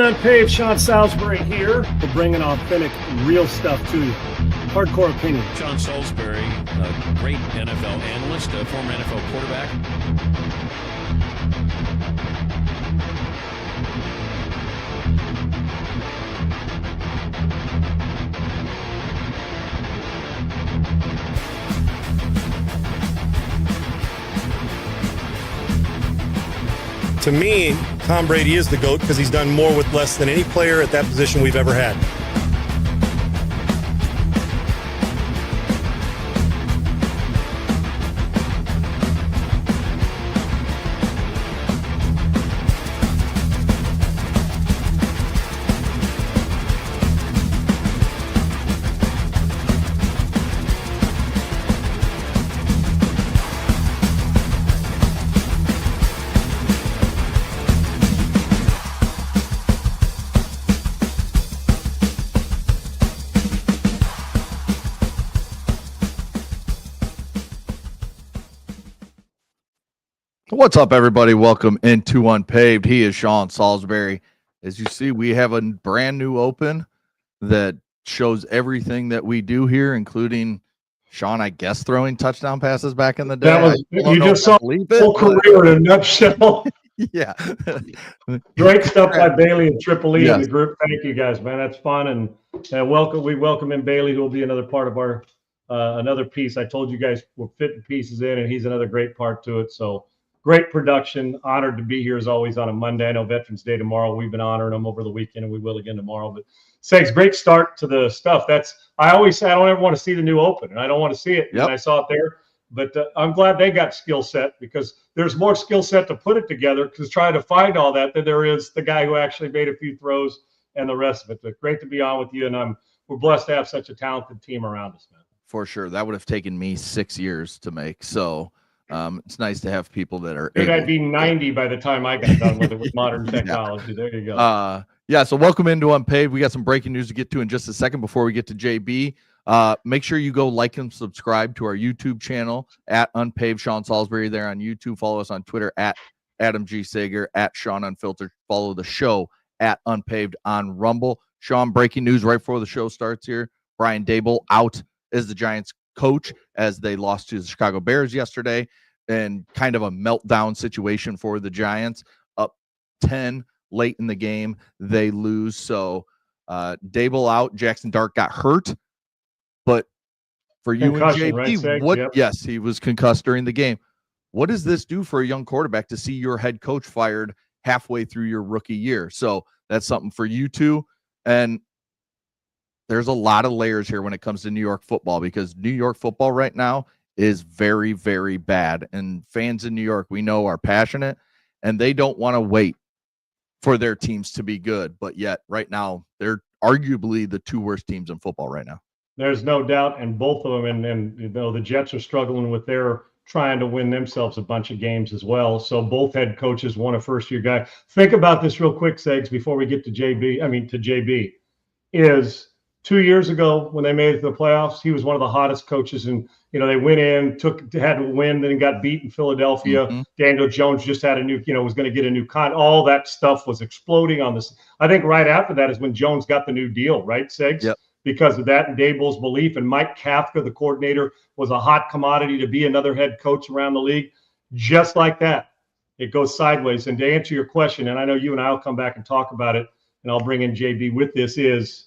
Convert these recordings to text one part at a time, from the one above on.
UNPAVED, Sean Salisbury here. We're bringing authentic, real stuff to you. Hardcore opinion. Sean Salisbury, a great NFL analyst, a former NFL quarterback. To me, Tom Brady is the GOAT because he's done more with less than any player at that position we've ever had. What's up, everybody? Welcome into Unpaved. He is Sean Salisbury. As you see, we have a brand new open that shows everything that we do here, including Sean, I guess, throwing touchdown passes back in the day. That was, you just saw the whole career in a nutshell. Yeah. Great stuff by Bailey and Triple E in the group. Thank you, guys, man. That's fun. And we welcome in Bailey, who will be another part of our another piece. I told you guys we're fitting pieces in, and he's another great part to it. So great production. Honored to be here as always on a Monday. I know Veterans Day tomorrow. We've been honoring them over the weekend, and we will again tomorrow. But Segs, great start to the stuff. I always say I don't ever want to see the new open, and I don't want to see it. Yep. And I saw it there. But I'm glad they got skill set, because there's more skill set to put it together, because trying to find all that than there is the guy who actually made a few throws and the rest of it. But great to be on with you, and we're blessed to have such a talented team around us, man. For sure. That would have taken me 6 years to make. So it's nice to have people that are I'd be 90 by the time I got done with it with modern technology. Yeah. There you go. So welcome into Unpaved. We got some breaking news to get to in just a second before we get to JB. Make sure you go like and subscribe to our YouTube channel at Unpaved Sean Salisbury there on YouTube. Follow us on Twitter at Adam G. Sager, at Sean Unfiltered. Follow the show at Unpaved on Rumble. Sean, breaking news right before the show starts here. Brian Daboll out as the Giants coach as they lost to the Chicago Bears yesterday, and kind of a meltdown situation for the Giants. Up 10 late in the game, they lose. So Daboll out. Jackson Dart got hurt. But for you and JP, right, Yes, he was concussed during the game. What does this do for a young quarterback to see your head coach fired halfway through your rookie year? So that's something for you two. And there's a lot of layers here when it comes to New York football, because New York football right now is very, very bad. And fans in New York, we know, are passionate, and they don't want to wait for their teams to be good. But yet right now, they're arguably the two worst teams in football right now. There's no doubt, and both of them, and you know, the Jets are struggling with their trying to win themselves a bunch of games as well. So both head coaches want a first-year guy. Think about this real quick, Segs, before we get to JB, is 2 years ago when they made it to the playoffs, he was one of the hottest coaches, and they went in, had to win, then got beat in Philadelphia. Mm-hmm. Daniel Jones just had a new, was going to get a new all that stuff was exploding on this. I think right after that is when Jones got the new deal, right, Segs? Yep. Because of that and Daboll's belief, and Mike Kafka, the coordinator, was a hot commodity to be another head coach around the league. Just like that, it goes sideways. And to answer your question, and I know you and I will come back and talk about it, and I'll bring in JB with this, is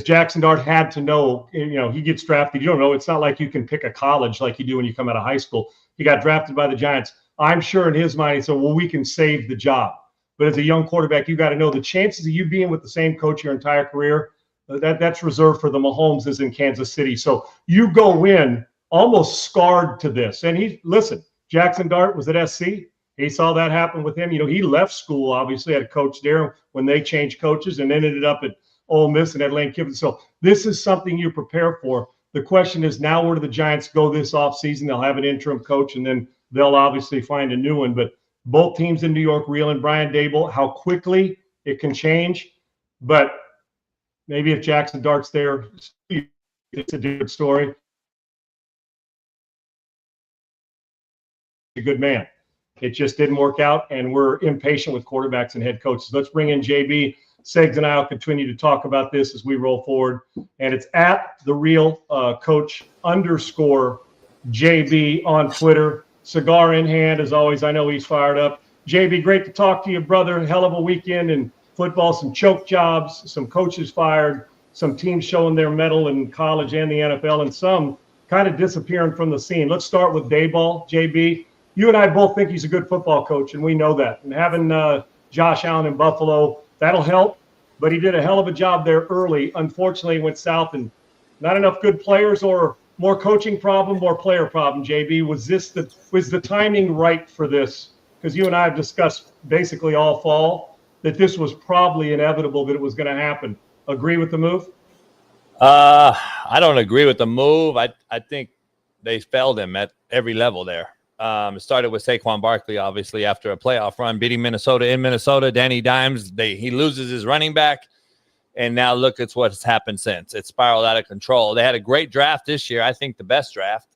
Jackson Dart had to know, he gets drafted. You don't know. It's not like you can pick a college like you do when you come out of high school. He got drafted by the Giants. I'm sure in his mind, he said, well, we can save the job. But as a young quarterback, you got to know the chances of you being with the same coach your entire career, that's reserved for the Mahomeses in Kansas City. So you go in almost scarred to this. And Jackson Dart was at SC. He saw that happen with him. He left school, obviously, had a coach there when they changed coaches, and then ended up at Ole Miss and at Lane Kiffin. So this is something you prepare for. The question is now, where do the Giants go this offseason? They'll have an interim coach, and then they'll obviously find a new one. But both teams in New York reeling. Brian Daboll, how quickly it can change. But maybe if Jackson Dart's there, it's a different story. A good man. It just didn't work out, and we're impatient with quarterbacks and head coaches. Let's bring in JB. Segs and I will continue to talk about this as we roll forward. And it's at the real coach _JB on Twitter. Cigar in hand, as always. I know he's fired up. JB, great to talk to you, brother. Hell of a weekend in football, some choke jobs, some coaches fired, some teams showing their mettle in college and the NFL, and some kind of disappearing from the scene. Let's start with Dayball. JB, you and I both think he's a good football coach, and we know that. And having Josh Allen in Buffalo, that'll help. But he did a hell of a job there early. Unfortunately, it went south, and not enough good players, or more coaching problem, more player problem. JB, was the timing right for this? Because you and I have discussed basically all fall that this was probably inevitable, that it was going to happen. Agree with the move? I don't agree with the move. I think they failed him at every level there. It started with Saquon Barkley, obviously, after a playoff run, beating Minnesota in Minnesota. Danny Dimes, he loses his running back, and now look at what's happened since. It spiraled out of control. They had a great draft this year, I think the best draft.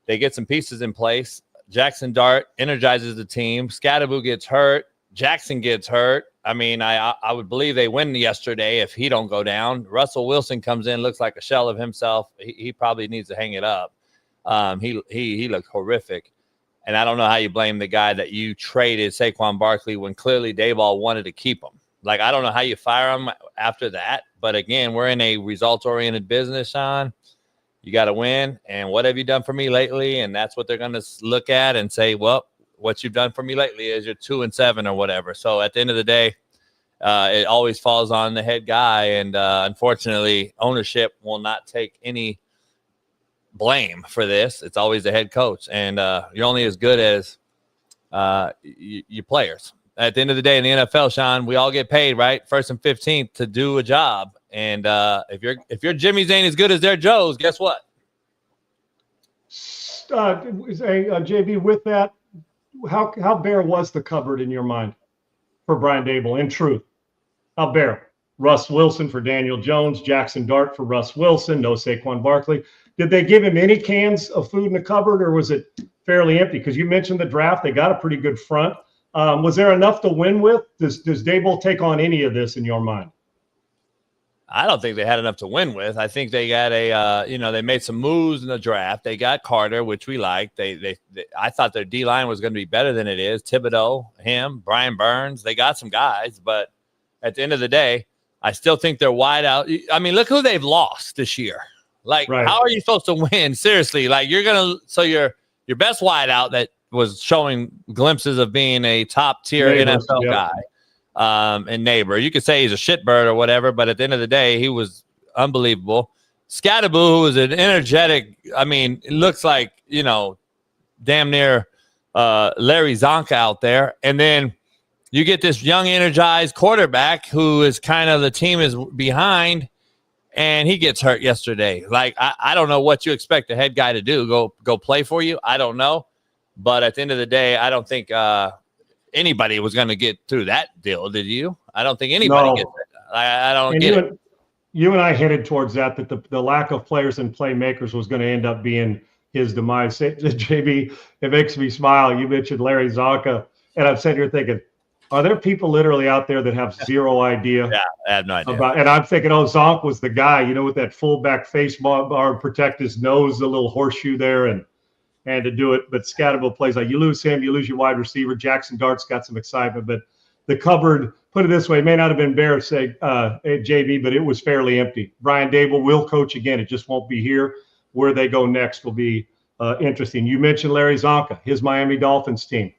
They get some pieces in place. Jackson Dart energizes the team. Scatterboo gets hurt. Jackson gets hurt. I mean, I would believe they win yesterday if he don't go down. Russell Wilson comes in, looks like a shell of himself. He probably needs to hang it up. He looked horrific. And I don't know how you blame the guy that you traded Saquon Barkley when clearly Dayball wanted to keep him. Like, I don't know how you fire him after that. But again, we're in a results-oriented business, Sean. You got to win. And what have you done for me lately? And that's what they're going to look at and say, well, what you've done for me lately is you're 2-7 or whatever. So at the end of the day, it always falls on the head guy. And unfortunately, ownership will not take any blame for this. It's always the head coach. And you're only as good as your players. At the end of the day in the NFL, Sean, we all get paid, right? 1st and 15th to do a job. And if your Jimmy's ain't as good as their Joe's, guess what? JB, with that, how bare was the cupboard in your mind for Brian Daboll? In truth, how bare? Russ Wilson for Daniel Jones, Jackson Dart for Russ Wilson, no Saquon Barkley. Did they give him any cans of food in the cupboard, or was it fairly empty? Because you mentioned the draft, they got a pretty good front. Was there enough to win with? Does Daboll take on any of this in your mind? I don't think they had enough to win with. I think they got they made some moves in the draft. They got Carter, which we liked. I thought their D-line was going to be better than it is. Thibodeau, him, Brian Burns, they got some guys. But at the end of the day, I still think they're wide out. I mean, look who they've lost this year. Like, right. How are you supposed to win? Seriously, like your best wide out that was showing glimpses of being a top tier NFL guy. And Neighbor, you could say he's a shitbird or whatever, but at the end of the day, he was unbelievable. Scatterboo, who was an energetic, I mean, it looks like, damn near Larry Zonka out there. And then you get this young, energized quarterback who is kind of the team is behind, and he gets hurt yesterday. Like, I don't know what you expect the head guy to do. Go play for you? I don't know. But at the end of the day, I don't think anybody was going to get through that deal, did you? I don't think anybody gets it. I don't get it. You and I hinted towards that the lack of players and playmakers was going to end up being his demise. JB, it makes me smile. You mentioned Larry Zonka, and I'm sitting here thinking, are there people literally out there that have zero idea? Yeah, I have no idea. And I'm thinking, Zonk was the guy, with that fullback face bar, protect his nose, the little horseshoe there, and to do it. But Scatterboo plays like you lose him, you lose your wide receiver. Jackson Dart's got some excitement, but the cupboard, put it this way, may not have been bare, say, JB, but it was fairly empty. Brian Daboll will coach again. It just won't be here. Where they go next will be interesting. You mentioned Larry Zonka, his Miami Dolphins team.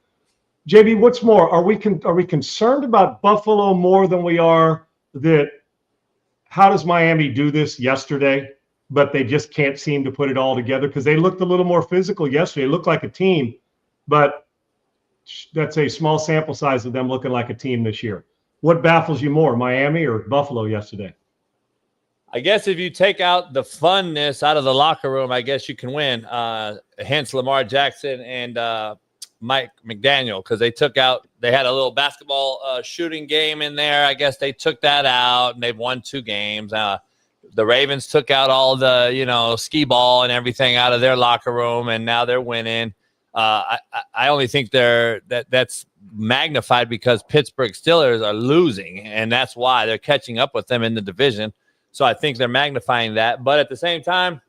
JB, what's more? Are we concerned about Buffalo more than we are that how does Miami do this yesterday? But they just can't seem to put it all together because they looked a little more physical yesterday. It looked like a team, but that's a small sample size of them looking like a team this year. What baffles you more, Miami or Buffalo yesterday? I guess if you take out the funness out of the locker room, I guess you can win. Hence Lamar Jackson and Mike McDaniel, because they had a little basketball shooting game in there. I guess they took that out, and they've won 2 games. The Ravens took out all the, skee ball and everything out of their locker room, and now they're winning. I only think that's magnified because Pittsburgh Steelers are losing, and that's why they're catching up with them in the division. So I think they're magnifying that. But at the same time,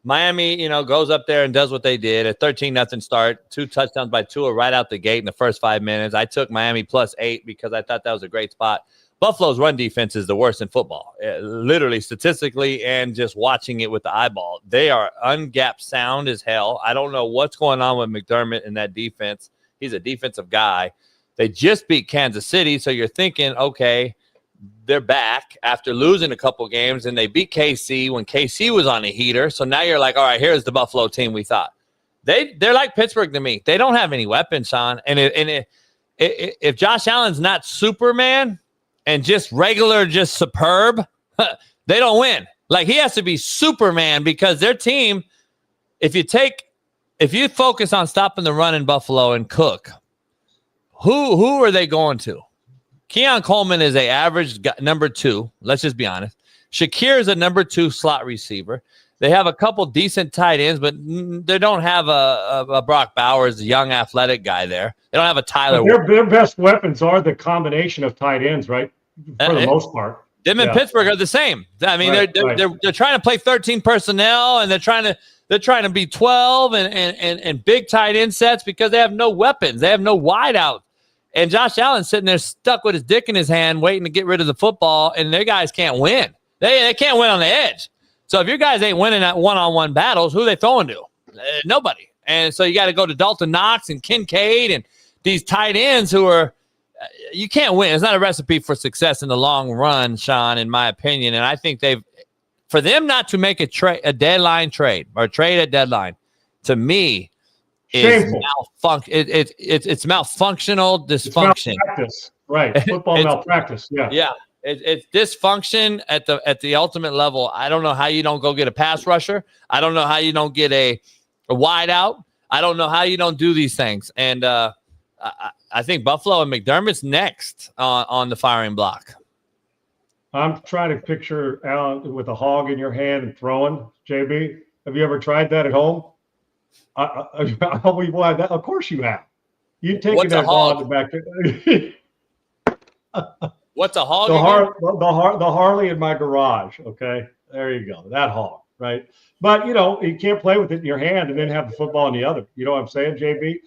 Miami, goes up there and does what they did. A 13-0 start, 2 touchdowns by Tua right out the gate in the first 5 minutes. I took Miami +8 because I thought that was a great spot. Buffalo's run defense is the worst in football, literally statistically and just watching it with the eyeball. They are ungapped sound as hell. I don't know what's going on with McDermott in that defense. He's a defensive guy. They just beat Kansas City, so you're thinking, okay, they're back after losing a couple games, and they beat KC when KC was on a heater. So now you're like, all right, here's the Buffalo team we thought. They're like Pittsburgh to me. They don't have any weapons, Sean. And if Josh Allen's not Superman and just regular, just superb, they don't win. Like, he has to be Superman because their team, if you focus on stopping the run in Buffalo and Cook, who are they going to? Keon Coleman is an average number 2. Let's just be honest. Shakir is a number 2 slot receiver. They have a couple decent tight ends, but they don't have a Brock Bowers, a young athletic guy there. They don't have a Tyler. Their best weapons are the combination of tight ends, right? For the most part. Them and Pittsburgh are the same. I mean, they're trying to play 13 personnel, and they're trying to be 12 and big tight end sets because they have no weapons. They have no wideout. And Josh Allen's sitting there stuck with his dick in his hand, waiting to get rid of the football, and their guys can't win. They can't win on the edge. So if your guys ain't winning at one-on-one battles, who are they throwing to? Nobody. And so you got to go to Dalton Knox and Kincaid and these tight ends who are you can't win. It's not a recipe for success in the long run, Sean, in my opinion. And I think for them not to make a deadline trade or trade at deadline, to me, is it's malfunctional dysfunction. Malpractice. Right. Football malpractice. Yeah. Yeah. It's dysfunction at the ultimate level. I don't know how you don't go get a pass rusher. I don't know how you don't get a wide out. I don't know how you don't do these things. And I think Buffalo and McDermott's next on the firing block. I'm trying to picture Alan with a hog in your hand and throwing. JB, have you ever tried that at home? Of course you have. You taking that hog back there. What's a hog? The Harley in my garage. Okay, there you go. That hog, right? But you can't play with it in your hand and then have the football in the other. You know what I'm saying, JB?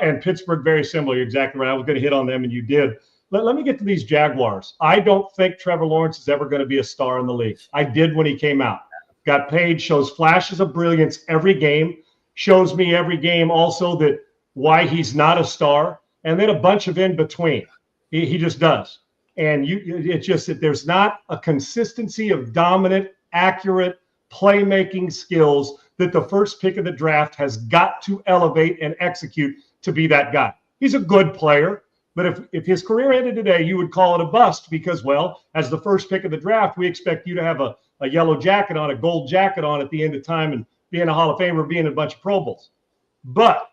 And Pittsburgh, very similar. You're exactly right. I was going to hit on them, and you did. Let me get to these Jaguars. I don't think Trevor Lawrence is ever going to be a star in the league. I did when he came out. Got paid, shows flashes of brilliance every game, shows me every game also that why he's not a star, and then a bunch of in between. He just does. And it's just that there's not a consistency of dominant, accurate playmaking skills that the first pick of the draft has got to elevate and execute to be that guy. He's a good player. But if his career ended today, you would call it a bust because, well, as the first pick of the draft, we expect you to have a yellow jacket on, a gold jacket on at the end of time and being a Hall of Famer, being a bunch of Pro Bowls. But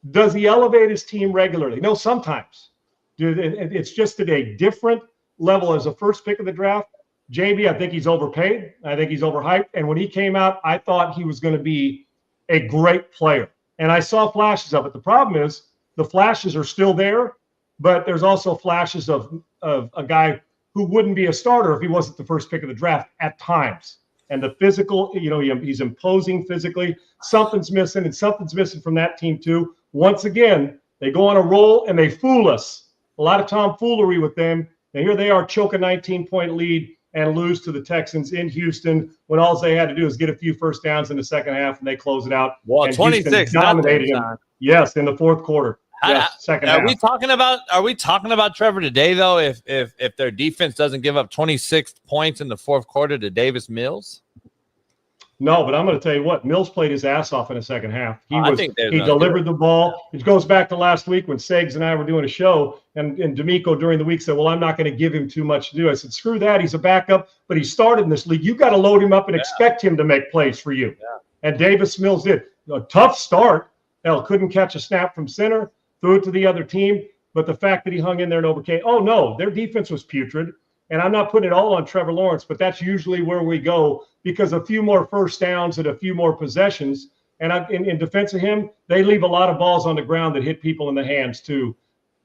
does he elevate his team regularly? No, sometimes. Dude, it's just at a different level as a first pick of the draft. JB, I think he's overpaid. I think he's overhyped. And when he came out, I thought he was going to be a great player. And I saw flashes of it. The problem is the flashes are still there. But there's also flashes of a guy who wouldn't be a starter if he wasn't the first pick of the draft at times. And the physical, he's imposing physically. Something's missing, and something's missing from that team too. Once again, they go on a roll and they fool us. A lot of tomfoolery with them. And here they are, choke a 19-point lead and lose to the Texans in Houston when all they had to do is get a few first downs in the second half, and they close it out. Well, and 26 dominated them. Yes, in the fourth quarter. Yes, second half. Are we talking about Trevor today though? If their defense doesn't give up 26 points in the fourth quarter to Davis Mills? No, but I'm going to tell you what, Mills played his ass off in the second half. He delivered the ball. It goes back to last week when Segs and I were doing a show, and D'Amico during the week said, well, I'm not going to give him too much to do. I said, screw that. He's a backup, but he started in this league. You got to load him up and expect him to make plays for you. Yeah. And Davis Mills did. A tough start. Hell, couldn't catch a snap from center. Threw it to the other team, but the fact that he hung in there and overcame, their defense was putrid. And I'm not putting it all on Trevor Lawrence, but that's usually where we go because a few more first downs and a few more possessions, And in defense of him, they leave a lot of balls on the ground that hit people in the hands too.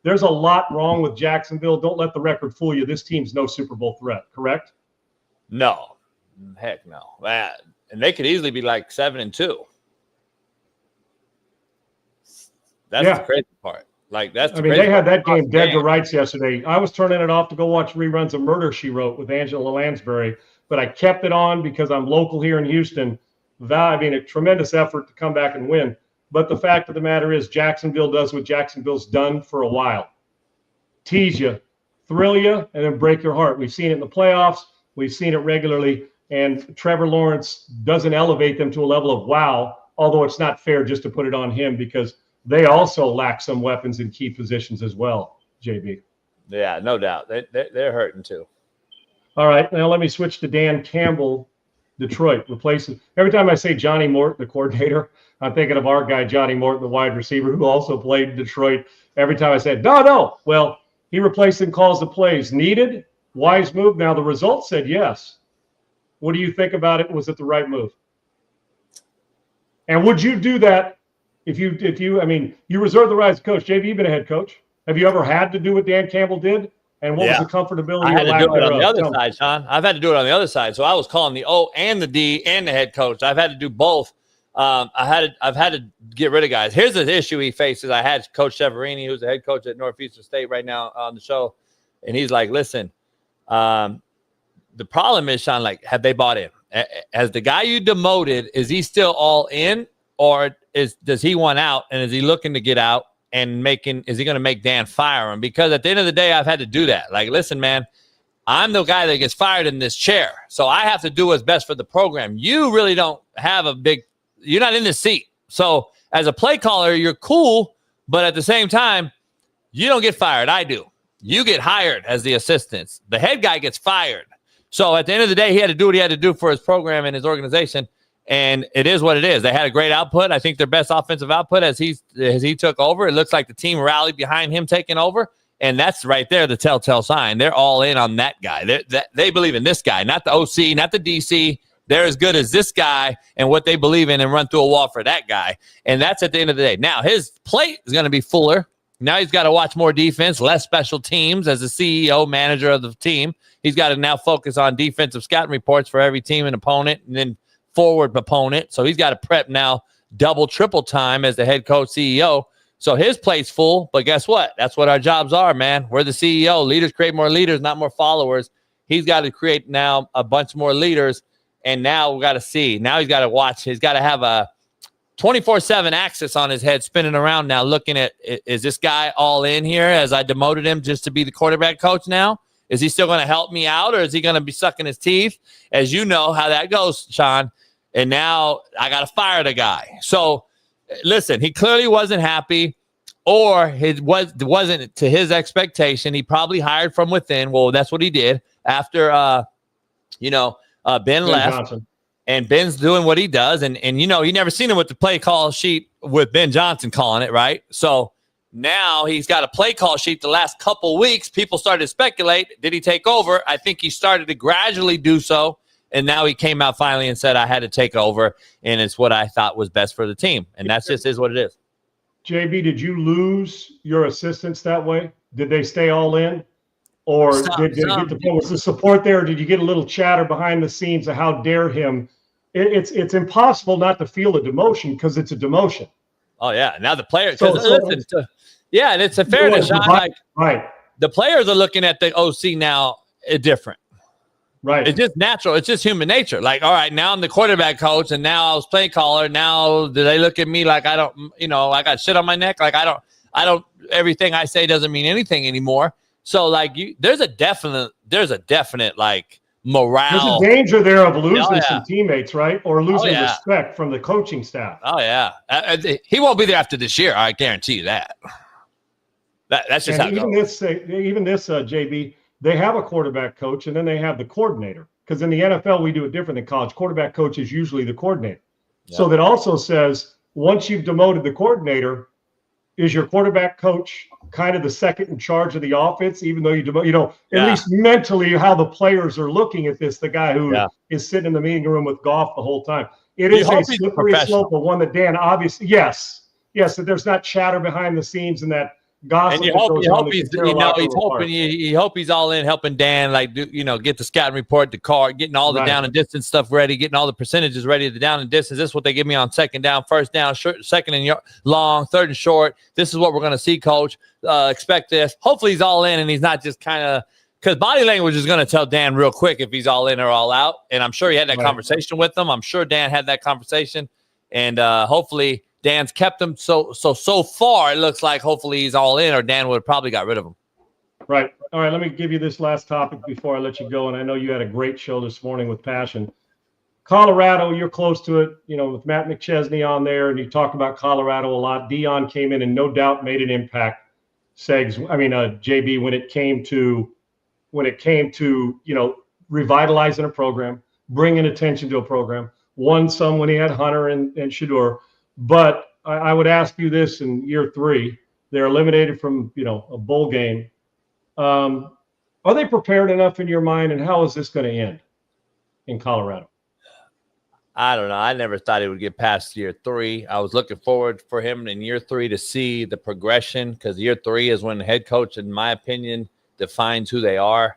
There's a lot wrong with Jacksonville. Don't let the record fool you. This team's no Super Bowl threat, correct? No. Heck no. And they could easily be like 7-2. That's the crazy part. Like they had that game dead to rights yesterday. I was turning it off to go watch reruns of Murder, She Wrote with Angela Lansbury, but I kept it on because I'm local here in Houston. A tremendous effort to come back and win. But the fact of the matter is Jacksonville does what Jacksonville's done for a while. Tease you, thrill you, and then break your heart. We've seen it in the playoffs. We've seen it regularly. And Trevor Lawrence doesn't elevate them to a level of wow, although it's not fair just to put it on him because they also lack some weapons in key positions as well, JB. Yeah, no doubt. They're hurting too. All right, now let me switch to Dan Campbell, Detroit. Replacing every time I say Johnny Morton, the coordinator, I'm thinking of our guy, Johnny Morton, the wide receiver, who also played in Detroit. Every time I said, no. Well, he replaced and calls the plays. Needed? Wise move? Now, the results said yes. What do you think about it? Was it the right move? And would you do that if you reserve the right as a coach? JV, you've been a head coach. Have you ever had to do what Dan Campbell did? And what was the comfortability? I had to do it on the other side, Sean. I've had to do it on the other side. So I was calling the O and the D and the head coach. I've had to do both. I've had to get rid of guys. Here's the issue he faces. I had Coach Severini, who's the head coach at Northeastern State right now on the show, and he's like, "Listen, the problem is, Sean. Like, have they bought in? As the guy you demoted, is he still all in, or does he want out, and is he looking to get out and is he going to make Dan fire him? Because at the end of the day, I've had to do that. Like, listen, man, I'm the guy that gets fired in this chair, so I have to do what's best for the program. You really don't have you're not in the seat. So as a play caller, you're cool, but at the same time, you don't get fired. I do. You get hired as the assistants. The head guy gets fired. So at the end of the day, he had to do what he had to do for his program and his organization. And it is what it is. They had a great output. I think their best offensive output as he took over. It looks like the team rallied behind him taking over. And that's right there, the telltale sign. They're all in on that guy. They believe in this guy, not the OC, not the DC. They're as good as this guy and what they believe in and run through a wall for that guy. And that's at the end of the day. Now, his plate is going to be fuller. Now he's got to watch more defense, less special teams as the CEO, manager of the team. He's got to now focus on defensive scouting reports for every team and opponent and then forward opponent. So he's got to prep now double, triple time as the head coach, CEO. So his plate's full, but guess what? That's what our jobs are, man. We're the CEO. Leaders create more leaders, not more followers. He's got to create now a bunch more leaders, and now we got to see. Now he's got to watch. He's got to have a 24/7 axis on his head spinning around now looking at, is this guy all in here as I demoted him just to be the quarterback coach now? Is he still going to help me out, or is he going to be sucking his teeth? As you know how that goes, Sean. And now I got to fire the guy. So, listen, he clearly wasn't happy, or it wasn't to his expectation. He probably hired from within. Well, that's what he did after, Ben left. Johnson. And Ben's doing what he does. And you never seen him with the play call sheet with Ben Johnson calling it, right? So now he's got a play call sheet the last couple weeks. People started to speculate. Did he take over? I think he started to gradually do so. And now he came out finally and said, I had to take over, and it's what I thought was best for the team. And that's just is what it is. JB, did you lose your assistants that way? Did they stay all in? Or did was the support there? Or did you get a little chatter behind the scenes of how dare him? It's impossible not to feel a demotion because it's a demotion. Oh, yeah. Now the players, and it's a fairness. Right. The players are looking at the OC now different. Right. It's just natural. It's just human nature. Like, all right, now I'm the quarterback coach, and now I was play caller. Now do they look at me like I don't, I got shit on my neck? Like I don't. Everything I say doesn't mean anything anymore. So like, there's a definite like morale. There's a danger there of losing some teammates, right, or losing respect from the coaching staff. Oh yeah, he won't be there after this year. I guarantee you that. That's just how it goes. Even this, JB. They have a quarterback coach, and then they have the coordinator. Because in the NFL, we do it different than college. Quarterback coach is usually the coordinator. Yeah. So that also says, once you've demoted the coordinator, is your quarterback coach kind of the second in charge of the offense, even though at least mentally how the players are looking at this, the guy who is sitting in the meeting room with Goff the whole time. It You is a hope he's slippery professional. slope, but one that Dan obviously, yes, that there's not chatter behind the scenes and that gossip And you that hope, goes you on hope that he's, can tear a locker he's room apart. hoping, you hope he's all in helping Dan, like, get the scouting report, the card, getting all the Right. down and distance stuff ready, getting all the percentages ready, the down and distance. This is what they give me on second down, first down, short, second and long, third and short. This is what we're going to see, coach. Expect this. Hopefully he's all in and he's not just kind of, because body language is going to tell Dan real quick if he's all in or all out. And I'm sure he had that Right. conversation with them. I'm sure Dan had that conversation. And hopefully Dan's kept him. So far, it looks like hopefully he's all in, or Dan would have probably got rid of him. Right. All right. Let me give you this last topic before I let you go. And I know you had a great show this morning with passion. Colorado, you're close to it, with Matt McChesney on there, and you talked about Colorado a lot. Dion came in and no doubt made an impact. JB, when it came to revitalizing a program, bringing attention to a program, won some when he had Hunter and Shador. But I would ask you this: in year 3, they're eliminated from a bowl game. Are they prepared enough in your mind, and how is this going to end in Colorado? I don't know. I never thought he would get past year 3. I was looking forward for him in year 3 to see the progression, because year 3 is when the head coach, in my opinion, defines who they are,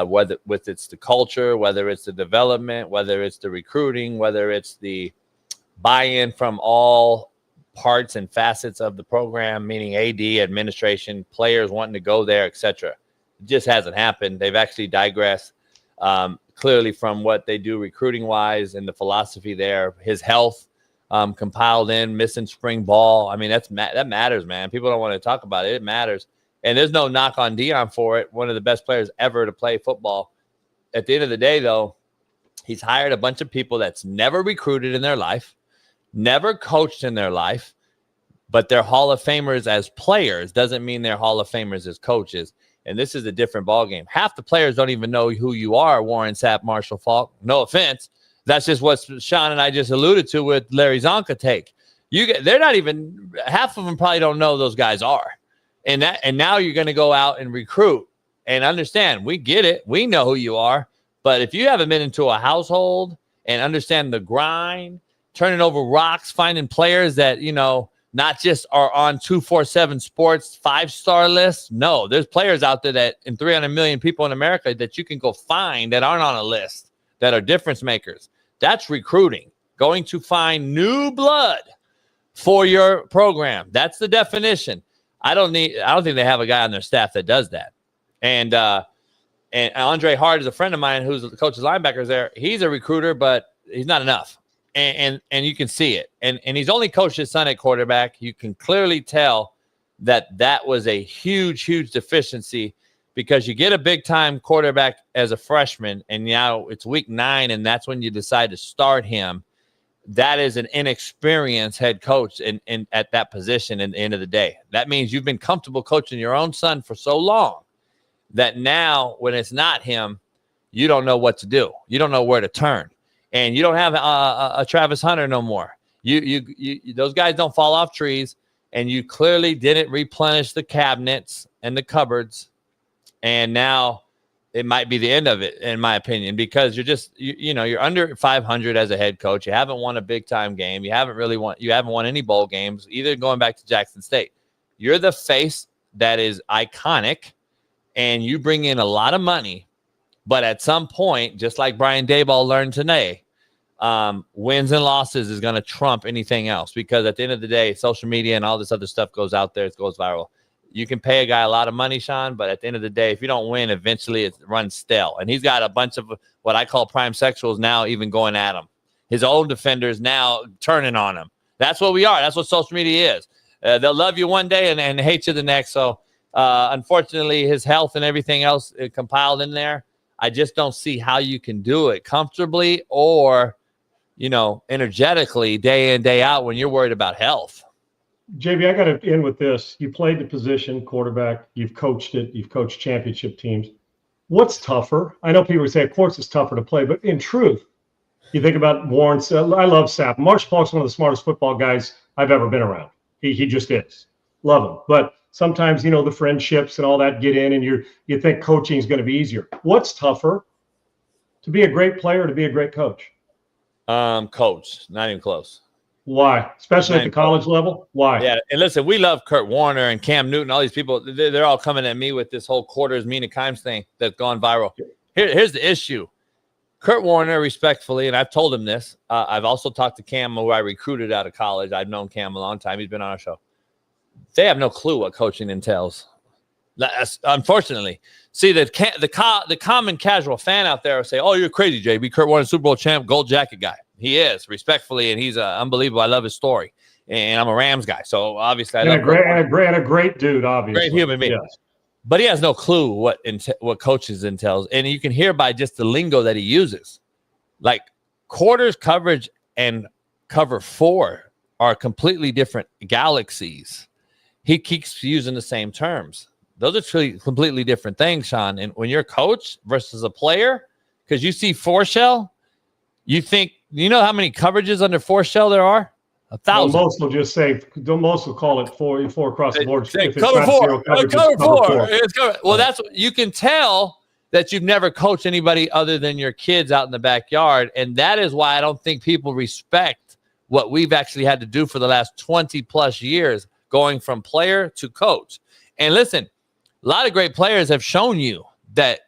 whether it's the culture, whether it's the development, whether it's the recruiting, whether it's the buy-in from all parts and facets of the program, meaning AD, administration, players wanting to go there, etc. It just hasn't happened. They've actually digressed clearly from what they do recruiting-wise and the philosophy there. His health compiled in, missing spring ball. I mean, that matters, man. People don't want to talk about it. It matters. And there's no knock on Dion for it. One of the best players ever to play football. At the end of the day, though, he's hired a bunch of people that's never recruited in their life, never coached in their life, but they're Hall of Famers as players. Doesn't mean they're Hall of Famers as coaches. And this is a different ballgame. Half the players don't even know who you are, Warren Sapp, Marshall Faulk. No offense. That's just what Sean and I just alluded to with Larry Zonka take. They're not even, half of them probably don't know who those guys are. And now you're going to go out and recruit and understand. We get it. We know who you are. But if you haven't been into a household and understand the grind, turning over rocks, finding players that, not just are on 247 Sports 5-star lists. No, there's players out there that in 300 million people in America that you can go find that aren't on a list, that are difference makers. That's recruiting, going to find new blood for your program. That's the definition. I don't think they have a guy on their staff that does that. And Andre Hart is a friend of mine who's the coach's linebackers there. He's a recruiter, but he's not enough. And you can see it. And he's only coached his son at quarterback. You can clearly tell that was a huge, huge deficiency, because you get a big-time quarterback as a freshman, and now it's week 9, and that's when you decide to start him. That is an inexperienced head coach in at that position at the end of the day. That means you've been comfortable coaching your own son for so long that now when it's not him, you don't know what to do. You don't know where to turn. And you don't have a Travis Hunter no more. Those guys don't fall off trees, and you clearly didn't replenish the cabinets and the cupboards. And now it might be the end of it, in my opinion, because you're under 500 as a head coach. You haven't won a big time game. You haven't won any bowl games, either going back to Jackson State. You're the face that is iconic, and you bring in a lot of money. But at some point, just like Brian Daboll learned today, wins and losses is going to trump anything else, because at the end of the day, social media and all this other stuff goes out there. It goes viral. You can pay a guy a lot of money, Sean, but at the end of the day, if you don't win, eventually it runs stale. And he's got a bunch of what I call prime sexuals now even going at him. His own defenders now turning on him. That's what we are. That's what social media is. They'll love you one day and hate you the next. So unfortunately, his health and everything else compiled in there, I just don't see how you can do it comfortably or energetically day in, day out when you're worried about health. JB, I got to end with this. You played the position, quarterback. You've coached it. You've coached championship teams. What's tougher? I know people would say, of course, it's tougher to play. But in truth, you think about Warren. I love Sapp. Marshall Faulk's one of the smartest football guys I've ever been around. He just is. Love him. But sometimes, the friendships and all that get in, and you think coaching is going to be easier. What's tougher, to be a great player or to be a great coach? Coach, not even close. Why? Especially at the college level? Why? Yeah, and listen, we love Kurt Warner and Cam Newton, all these people. They're all coming at me with this whole quarters Mina Kimes thing that's gone viral. Here's the issue. Kurt Warner, respectfully, and I've told him this. I've also talked to Cam, who I recruited out of college. I've known Cam a long time. He's been on our show. They have no clue what coaching entails. Unfortunately, see the common casual fan out there will say, "Oh, you're crazy, JB. Kurt Warner, Super Bowl champ, gold jacket guy." He is, respectfully, and he's unbelievable. I love his story, and I'm a Rams guy, so obviously I love a great dude, obviously, great human being. Yes. But he has no clue what coaches entails, and you can hear by just the lingo that he uses. Like quarters coverage and cover 4 are completely different galaxies. He keeps using the same terms. Those are two completely different things, Sean. And when you're a coach versus a player, because you see 4-shell, you think, you know how many coverages under 4-shell there are? 1,000. Well, most will just say, most will call it 4 across the board. If cover 4. Cover 4. Well, that's what you can tell that you've never coached anybody other than your kids out in the backyard. And that is why I don't think people respect what we've actually had to do for the last 20 plus years, going from player to coach. And listen, a lot of great players have shown you that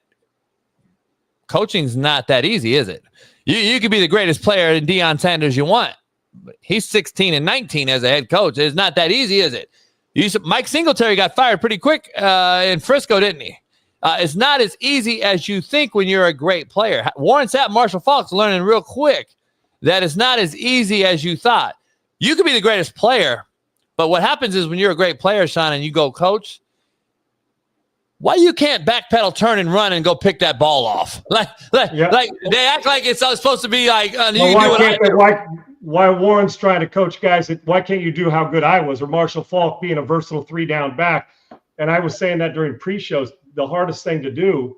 coaching's not that easy, is it? You could be the greatest player in Deion Sanders you want, but he's 16 and 19 as a head coach. It's not that easy, is it? Mike Singletary got fired pretty quick in Frisco, didn't he? It's not as easy as you think when you're a great player. Warren Sapp, Marshall Faulk's learning real quick that it's not as easy as you thought. You could be the greatest player, but what happens is when you're a great player, Sean, and you go coach, why you can't backpedal, turn, and run and go pick that ball off? Like they act like it's supposed to be like why Warren's trying to coach guys that why can't you do how good I was, or Marshall Faulk being a versatile 3-down back? And I was saying that during pre-shows, the hardest thing to do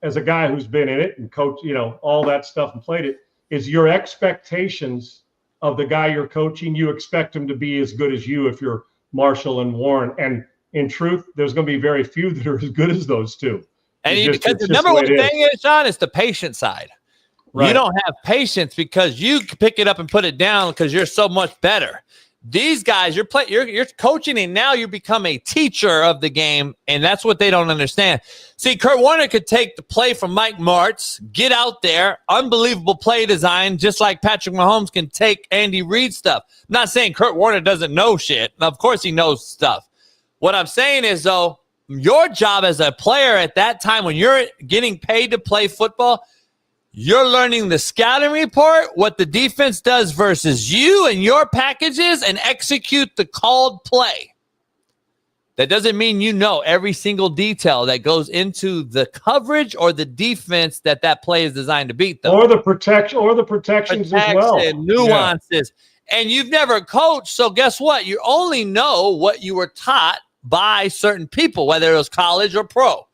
as a guy who's been in it and coach, all that stuff and played it, is your expectations of the guy you're coaching. You expect him to be as good as you if you're Marshall and Warren. And in truth, there's going to be very few that are as good as those two. And because the number one thing is, Sean, is the patient side. Right. You don't have patience because you pick it up and put it down because you're so much better. These guys, you're coaching, and now you become a teacher of the game, and that's what they don't understand. See, Kurt Warner could take the play from Mike Martz, get out there, unbelievable play design, just like Patrick Mahomes can take Andy Reid stuff. I'm not saying Kurt Warner doesn't know shit. Of course he knows stuff. What I'm saying is, though, your job as a player at that time when you're getting paid to play football, you're learning the scouting report, what the defense does versus you and your packages, and execute the called play. That doesn't mean you know every single detail that goes into the coverage or the defense that play is designed to beat them. Or the protections as well. Nuances. Yeah. And you've never coached, so guess what? You only know what you were taught by certain people, whether it was college or pro.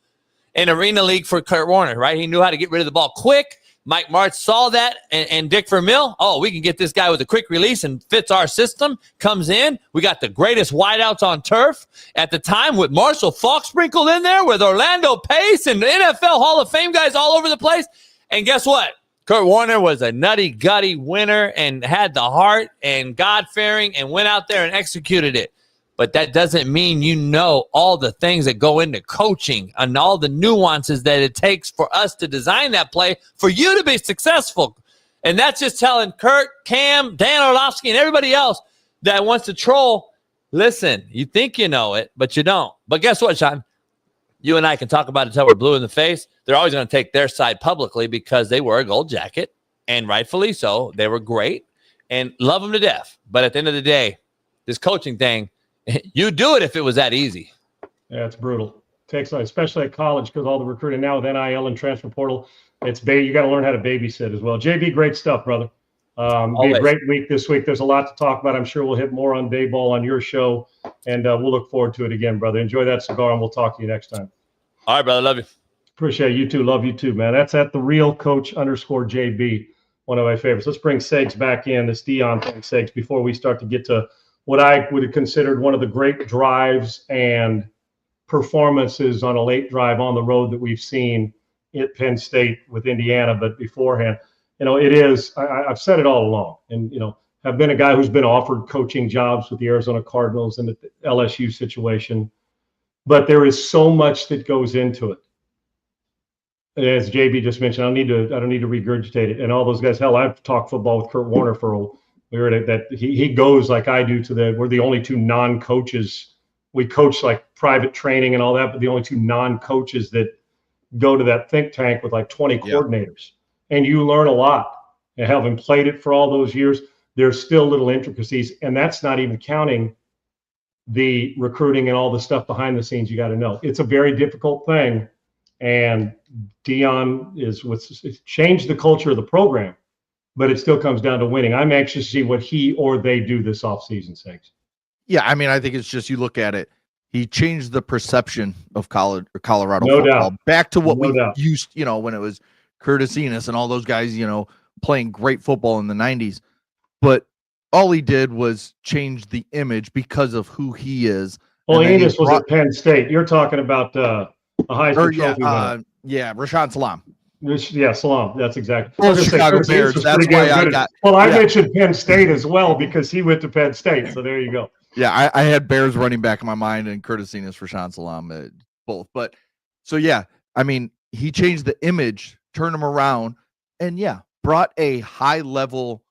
In Arena League for Kurt Warner, right? He knew how to get rid of the ball quick. Mike Martz saw that, and Dick Vermeil, we can get this guy with a quick release and fits our system, comes in. We got the greatest wideouts on turf at the time with Marshall Faulk sprinkled in there with Orlando Pace and NFL Hall of Fame guys all over the place. And guess what? Kurt Warner was a nutty-gutty winner and had the heart and God-fearing and went out there and executed it. But that doesn't mean you know all the things that go into coaching and all the nuances that it takes for us to design that play for you to be successful. And that's just telling Kurt, Cam, Dan Orlovsky, and everybody else that wants to troll, listen, you think you know it, but you don't. But guess what, Sean? You and I can talk about it until we're blue in the face. They're always going to take their side publicly because they were a gold jacket, and rightfully so. They were great and love them to death. But at the end of the day, this coaching thing, you do it if it was that easy. Yeah, it's brutal. Takes, especially at college, because all the recruiting now with NIL and transfer portal, you got to learn how to babysit as well. JB, great stuff, brother. Be a great week this week. There's a lot to talk about. I'm sure we'll hit more on Dayball on your show, and we'll look forward to it again, brother. Enjoy that cigar, and we'll talk to you next time. All right, brother. Love you. Appreciate you too. Love you too, man. That's at the real coach _JB, one of my favorites. Let's bring Segs back in, this Deion thing, Segs, before we start to get to what I would have considered one of the great drives and performances on a late drive on the road that we've seen at Penn State with Indiana. But beforehand, it is. I've said it all along, and I've been a guy who's been offered coaching jobs with the Arizona Cardinals and the LSU situation, but there is so much that goes into it. As JB just mentioned, I don't need to regurgitate it. And all those guys, hell, I've talked football with Kurt Warner we heard that he goes like I do we're the only two non-coaches. We coach like private training and all that, but the only two non-coaches that go to that think tank with like 20 coordinators. And you learn a lot. And having played it for all those years, there's still little intricacies. And that's not even counting the recruiting and all the stuff behind the scenes you got to know. It's a very difficult thing. And Deion it's changed the culture of the program, but it still comes down to winning. I'm anxious to see what he or they do this offseason, Saints. Yeah, I mean, I think it's just you look at it. He changed the perception of Colorado no football doubt. back to what no doubt. used, when it was Curtis Enos and all those guys, playing great football in the 90s. But all he did was change the image because of who he is. Well, Enos was at Penn State. You're talking about a Heisman Trophy winner. Yeah, Rashaan Salam. Yeah, Salam. That's exactly. Well, Chicago Bears. That's why I got. Well, I mentioned Penn State as well because he went to Penn State. So there you go. Yeah, I had Bears running back in my mind and Curtis Enos, Rashaan Salam, both. But so yeah, I mean, he changed the image, turned him around, and brought a high-level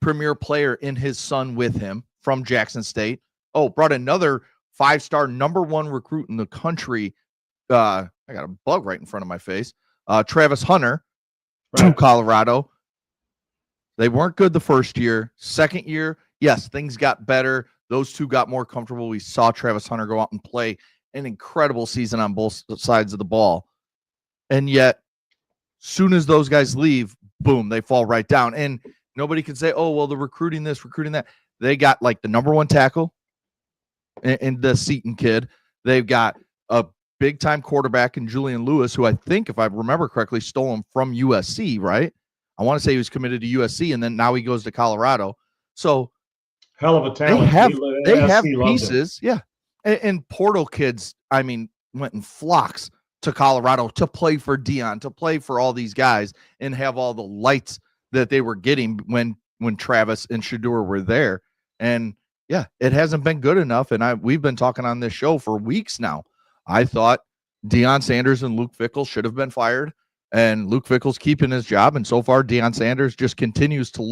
premier player in his son with him from Jackson State. Oh, brought another 5-star #1 recruit in the country. I got a bug right in front of my face. Travis Hunter to Colorado. They weren't good the first year. Second year, yes, things got better. Those two got more comfortable. We saw Travis Hunter go out and play an incredible season on both sides of the ball. And yet, soon as those guys leave, boom, they fall right down. And nobody can say, oh, well, the recruiting this, recruiting that. They got like the #1 tackle and the Seton kid. They've got a big-time quarterback in Julian Lewis, who I think, if I remember correctly, stole him from USC, right? I want to say he was committed to USC, and then now he goes to Colorado. So hell of a talent. They have pieces, and portal kids, I mean, went in flocks to Colorado to play for Deion, to play for all these guys, and have all the lights that they were getting when Travis and Shedeur were there. And it hasn't been good enough. And we've been talking on this show for weeks now. I thought Deion Sanders and Luke Fickell should have been fired, and Luke Fickell's keeping his job. And so far, Deion Sanders just continues to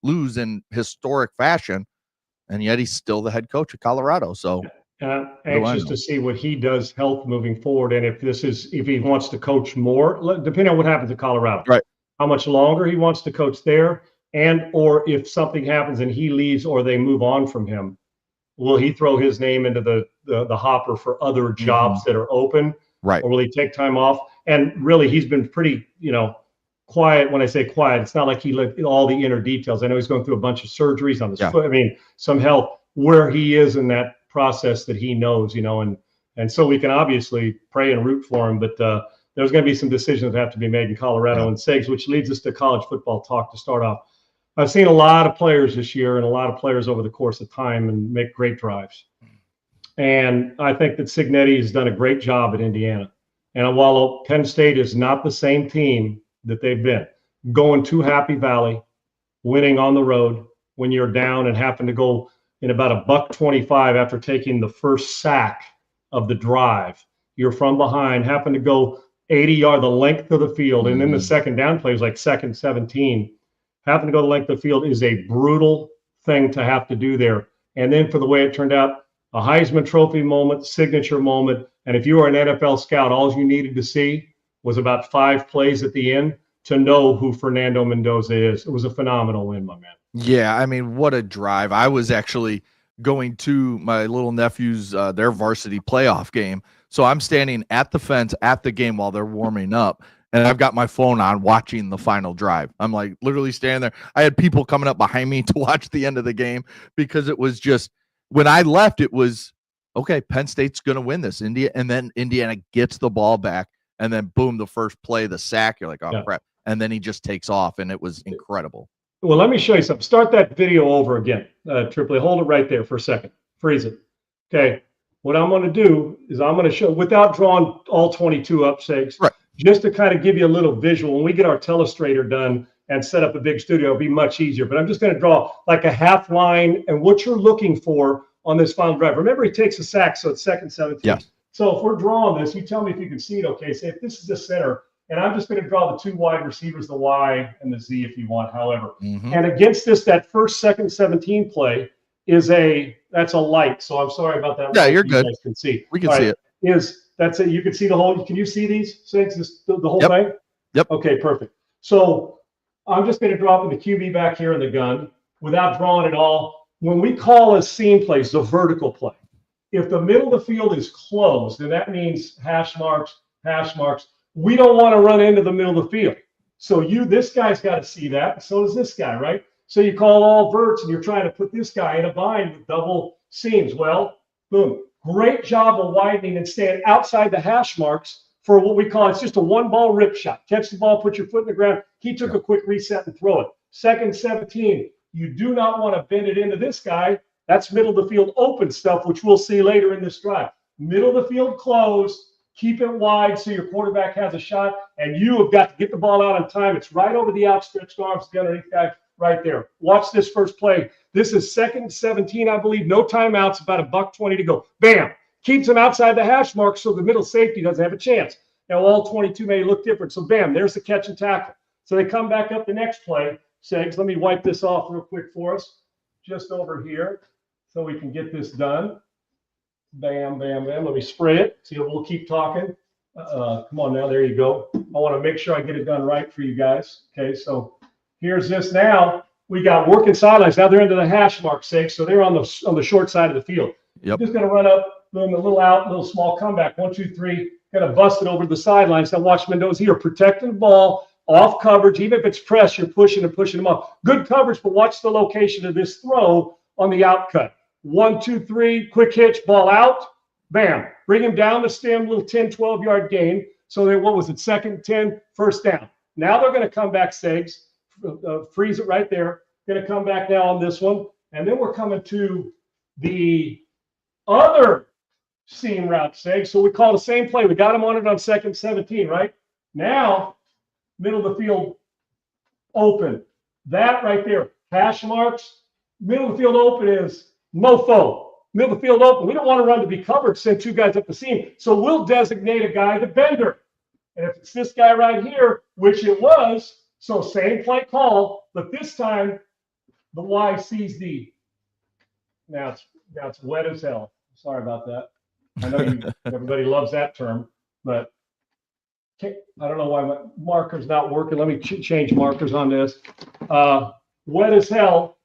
lose in historic fashion, and yet he's still the head coach of Colorado. So I'm anxious to see what he does health moving forward, and if he wants to coach more, depending on what happens at Colorado, right? How much longer he wants to coach there, or if something happens and he leaves or they move on from him, will he throw his name into the hopper for other jobs that are open? Right. Or will he take time off? And really, he's been pretty, quiet. When I say quiet, it's not like he let all the inner details. I know he's going through a bunch of surgeries on his foot. I mean, some health, where he is in that process that he knows, and so we can obviously pray and root for him. But there's going to be some decisions that have to be made in Colorado and Segs, which leads us to college football talk to start off. I've seen a lot of players this year and a lot of players over the course of time and make great drives. And I think that Cignetti has done a great job at Indiana. And while Penn State is not the same team that they've been, going to Happy Valley, winning on the road when you're down and having to go in about $125 after taking the first sack of the drive, you're from behind, happen to go 80 yards, the length of the field, and then the second down play is like second 17. Having to go the length of the field is a brutal thing to have to do there. And then for the way it turned out, a Heisman Trophy moment, signature moment. And if you were an NFL scout, all you needed to see was about 5 plays at the end to know who Fernando Mendoza is. It was a phenomenal win, my man. Yeah, I mean, what a drive. I was actually going to my little nephew's, their varsity playoff game. So I'm standing at the fence at the game while they're warming up. And I've got my phone on watching the final drive. I'm like literally standing there. I had people coming up behind me to watch the end of the game because it was just, when I left, it was, okay, Penn State's going to win this. And then Indiana gets the ball back. And then boom, the first play, the sack, you're like, oh, crap. And then he just takes off, and it was incredible. Well, let me show you something. Start that video over again, Tripoli. Hold it right there for a second. Freeze it. Okay. What I'm going to do is I'm going to show, without drawing all 22 up, Sakes, right, just to kind of give you a little visual. When we get our telestrator done, and set up a big studio. It'll be much easier. But I'm just going to draw like a half line and what you're looking for on this final drive. Remember, he takes a sack, so it's 2nd 17. Yeah. So if we're drawing this, you tell me if you can see it, okay? Say if this is the center, and I'm just going to draw the 2 wide receivers, the Y and the Z if you want, however. And against this, that first 2nd 17 play is that's a light. So I'm sorry about that. Yeah, you're good. You guys can see. We can see it. That's it. You can see the whole. Can you see these things? The whole thing? Yep. Okay, perfect. So I'm just going to drop in the QB back here in the gun without drawing it all. When we call a seam play, it's a vertical play. If the middle of the field is closed, then that means hash marks. We don't want to run into the middle of the field. So this guy's got to see that. So does this guy, right? So you call all verts, and you're trying to put this guy in a bind with double seams. Well, boom. Great job of widening and staying outside the hash marks for what we call, it's just a 1-ball rip shot. Catch the ball, put your foot in the ground. He took a quick reset and throw it. 2nd 17. You do not want to bend it into this guy. That's middle of the field open stuff, which we'll see later in this drive. Middle of the field closed. Keep it wide so your quarterback has a shot, and you have got to get the ball out on time. It's right over the outstretched arms, the underneath guy right there. Watch this first play. This is 2nd 17, I believe. No timeouts, about $1:20 to go. Bam! Keeps him outside the hash mark so the middle safety doesn't have a chance. Now, all 22 may look different. So, bam, there's the catch and tackle. So they come back up the next play. Segs, let me wipe this off real quick for us. Just over here so we can get this done. Bam, bam, bam. Let me spray it. See, we'll keep talking. Come on now. There you go. I want to make sure I get it done right for you guys. Okay, so here's this now. We got working sidelines. Now they're into the hash mark, Segs. So they're on the short side of the field. Yep. Just going to run up, boom, a little out, a little small comeback. 1, 2, 3. Going to bust it over the sidelines. Now watch Mendoza here, protecting the ball, off coverage. Even if it's press, you're pushing and pushing them up. Good coverage, but watch the location of this throw on the out cut. 1, 2, 3, quick hitch, ball out. Bam. Bring him down the stem, little 10, 12-yard gain. So then what was it, 2nd 10, first down. Now they're going to come back, Segs. Freeze it right there. Going to come back now on this one. And then we're coming to the other seam route, Segs. So we call the same play. We got him on it on 2nd 17, right? Now, middle of the field open. That right there, hash marks. Middle of the field open is mofo. Middle of the field open. We don't want to run to be covered, send 2 guys up the seam. So we'll designate a guy the bender. And if it's this guy right here, which it was, so same play call, but this time the Y sees the. Now it's wet as hell. Sorry about that. I know everybody loves that term, but I don't know why my marker's not working. Let me change markers on this. Wet as hell,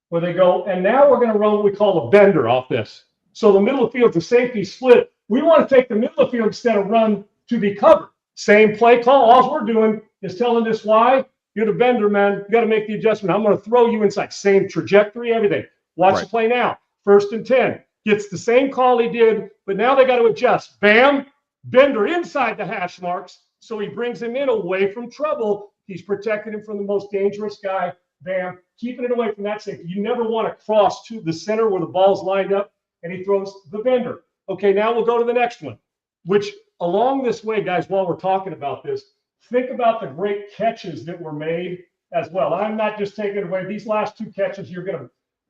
where they go. And now we're going to run what we call a bender off this. So the middle of the field, the safety split. We want to take the middle of the field instead of run to be covered. Same play call. All we're doing is telling this Y, you're the bender, man. You got to make the adjustment. I'm going to throw you inside. Same trajectory, everything. Watch the play now. 1st and 10. Gets the same call he did, but now they got to adjust. Bam, bender inside the hash marks. So he brings him in away from trouble. He's protecting him from the most dangerous guy. Bam, keeping it away from that safety. You never want to cross to the center where the ball's lined up, and he throws the bender. Okay, now we'll go to the next one, which along this way, guys, while we're talking about this, think about the great catches that were made as well. I'm not just taking it away. These last 2 catches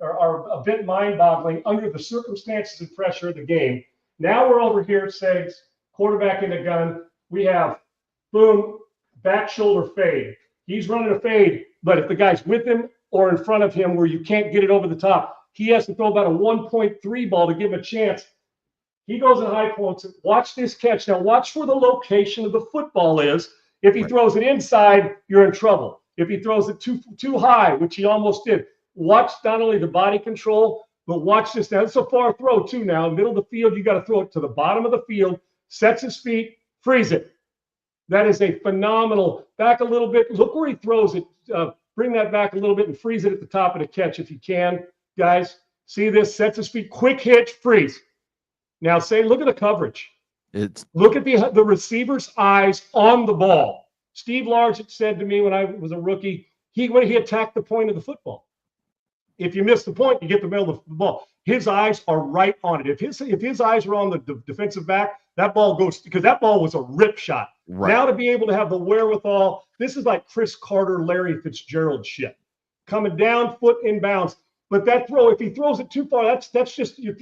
are a bit mind-boggling under the circumstances and pressure of the game. Now we're over here, Segs, quarterback in the gun. We have, boom, back shoulder fade. He's running a fade, but if the guy's with him or in front of him where you can't get it over the top, he has to throw about a 1.3 ball to give him a chance. He goes in high points. Watch this catch. Now watch where the location of the football is. If he throws it inside, you're in trouble. If he throws it too high, which he almost did, watch not only the body control, but watch this. Now, it's a far throw, too, now. Middle of the field, you got to throw it to the bottom of the field, sets his feet, freeze it. That is a phenomenal, back a little bit. Look where he throws it. Bring that back a little bit and freeze it at the top of the catch if you can. Guys, see this? Sets his feet, quick hitch, freeze. Now, look at the coverage. Look at the receiver's eyes on the ball. Steve Large said to me when I was a rookie, when he attacked the point of the football. If you miss the point, you get the middle of the ball. His eyes are right on it. If his eyes are on the defensive back, that ball goes, because that ball was a rip shot. Right. Now to be able to have the wherewithal, this is like Chris Carter, Larry Fitzgerald shit. Coming down, foot inbounds. But that throw, if he throws it too far, that's just you're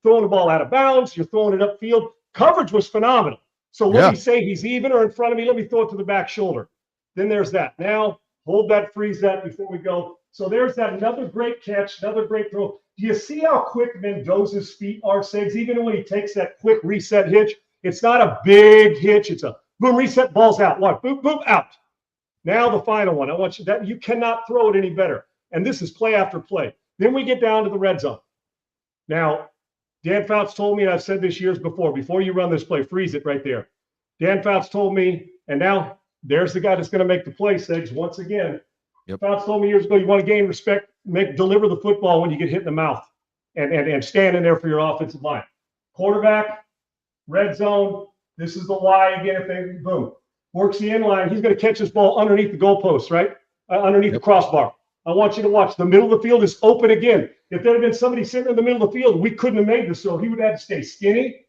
throwing the ball out of bounds. You're throwing it upfield. Coverage was phenomenal. So let me say he's even or in front of me. Let me throw it to the back shoulder. Then there's that. Now hold that, freeze that before we go. So there's that. Another great catch, another great throw. Do you see how quick Mendoza's feet are, Segs? Even when he takes that quick reset hitch, it's not a big hitch. It's a boom, reset, ball's out. What? Boom, boom, out. Now the final one. I want you that you cannot throw it any better. And this is play after play. Then we get down to the red zone. Now, Dan Fouts told me, and I've said this years before you run this play, freeze it right there. Dan Fouts told me, and now there's the guy that's going to make the play, Segs, once again. Yep. Fouts told me years ago, you want to gain respect, deliver the football when you get hit in the mouth and stand in there for your offensive line. Quarterback, red zone, this is the Y again. If they, boom, works the end line, he's going to catch this ball underneath the goalpost, right? Underneath the crossbar. I want you to watch. The middle of the field is open again. If there had been somebody sitting in the middle of the field, we couldn't have made this. So he would have to stay skinny.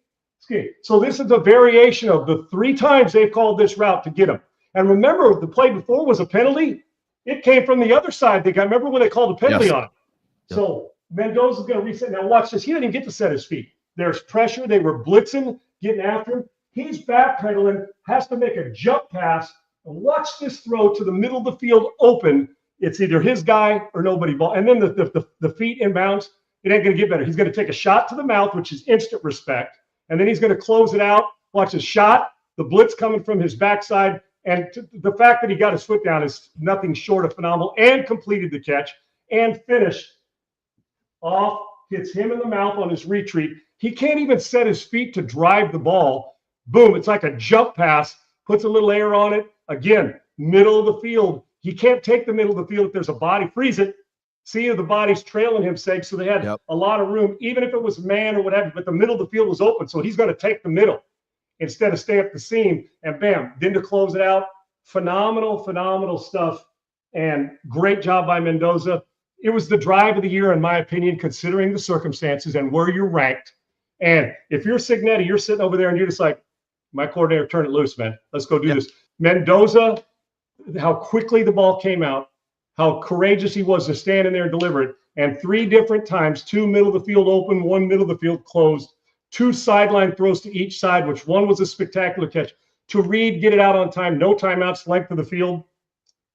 So this is a variation of the 3 times they've called this route to get him. And remember, the play before was a penalty. It came from the other side. Remember when they called a penalty on him. So Mendoza's going to reset. Now watch this. He didn't even get to set his feet. There's pressure. They were blitzing, getting after him. He's backpedaling, has to make a jump pass. And watch this throw to the middle of the field open. It's either his guy or nobody ball. And then the feet inbounds, it ain't going to get better. He's going to take a shot to the mouth, which is instant respect. And then he's going to close it out. Watch his shot, the blitz coming from his backside. And the fact that he got his foot down is nothing short of phenomenal, and completed the catch and finished off, hits him in the mouth on his retreat. He can't even set his feet to drive the ball. Boom, it's like a jump pass, puts a little air on it. Again, middle of the field. He can't take the middle of the field if there's a body. Freeze it. See, the body's trailing him, Seg. So they had a lot of room, even if it was man or whatever, but the middle of the field was open. So he's going to take the middle instead of stay up the seam. And bam, then to close it out, phenomenal stuff. And great job by Mendoza. It was the drive of the year, in my opinion, considering the circumstances and where you're ranked. And if you're Signetti, you're sitting over there and you're just like, my coordinator, turn it loose, man. Let's go do this. Mendoza, how quickly the ball came out, how courageous he was to stand in there and deliver it. And 3 different times, 2 middle of the field open, 1 middle of the field closed, 2 sideline throws to each side, which one was a spectacular catch. To Reed, get it out on time, no timeouts, length of the field,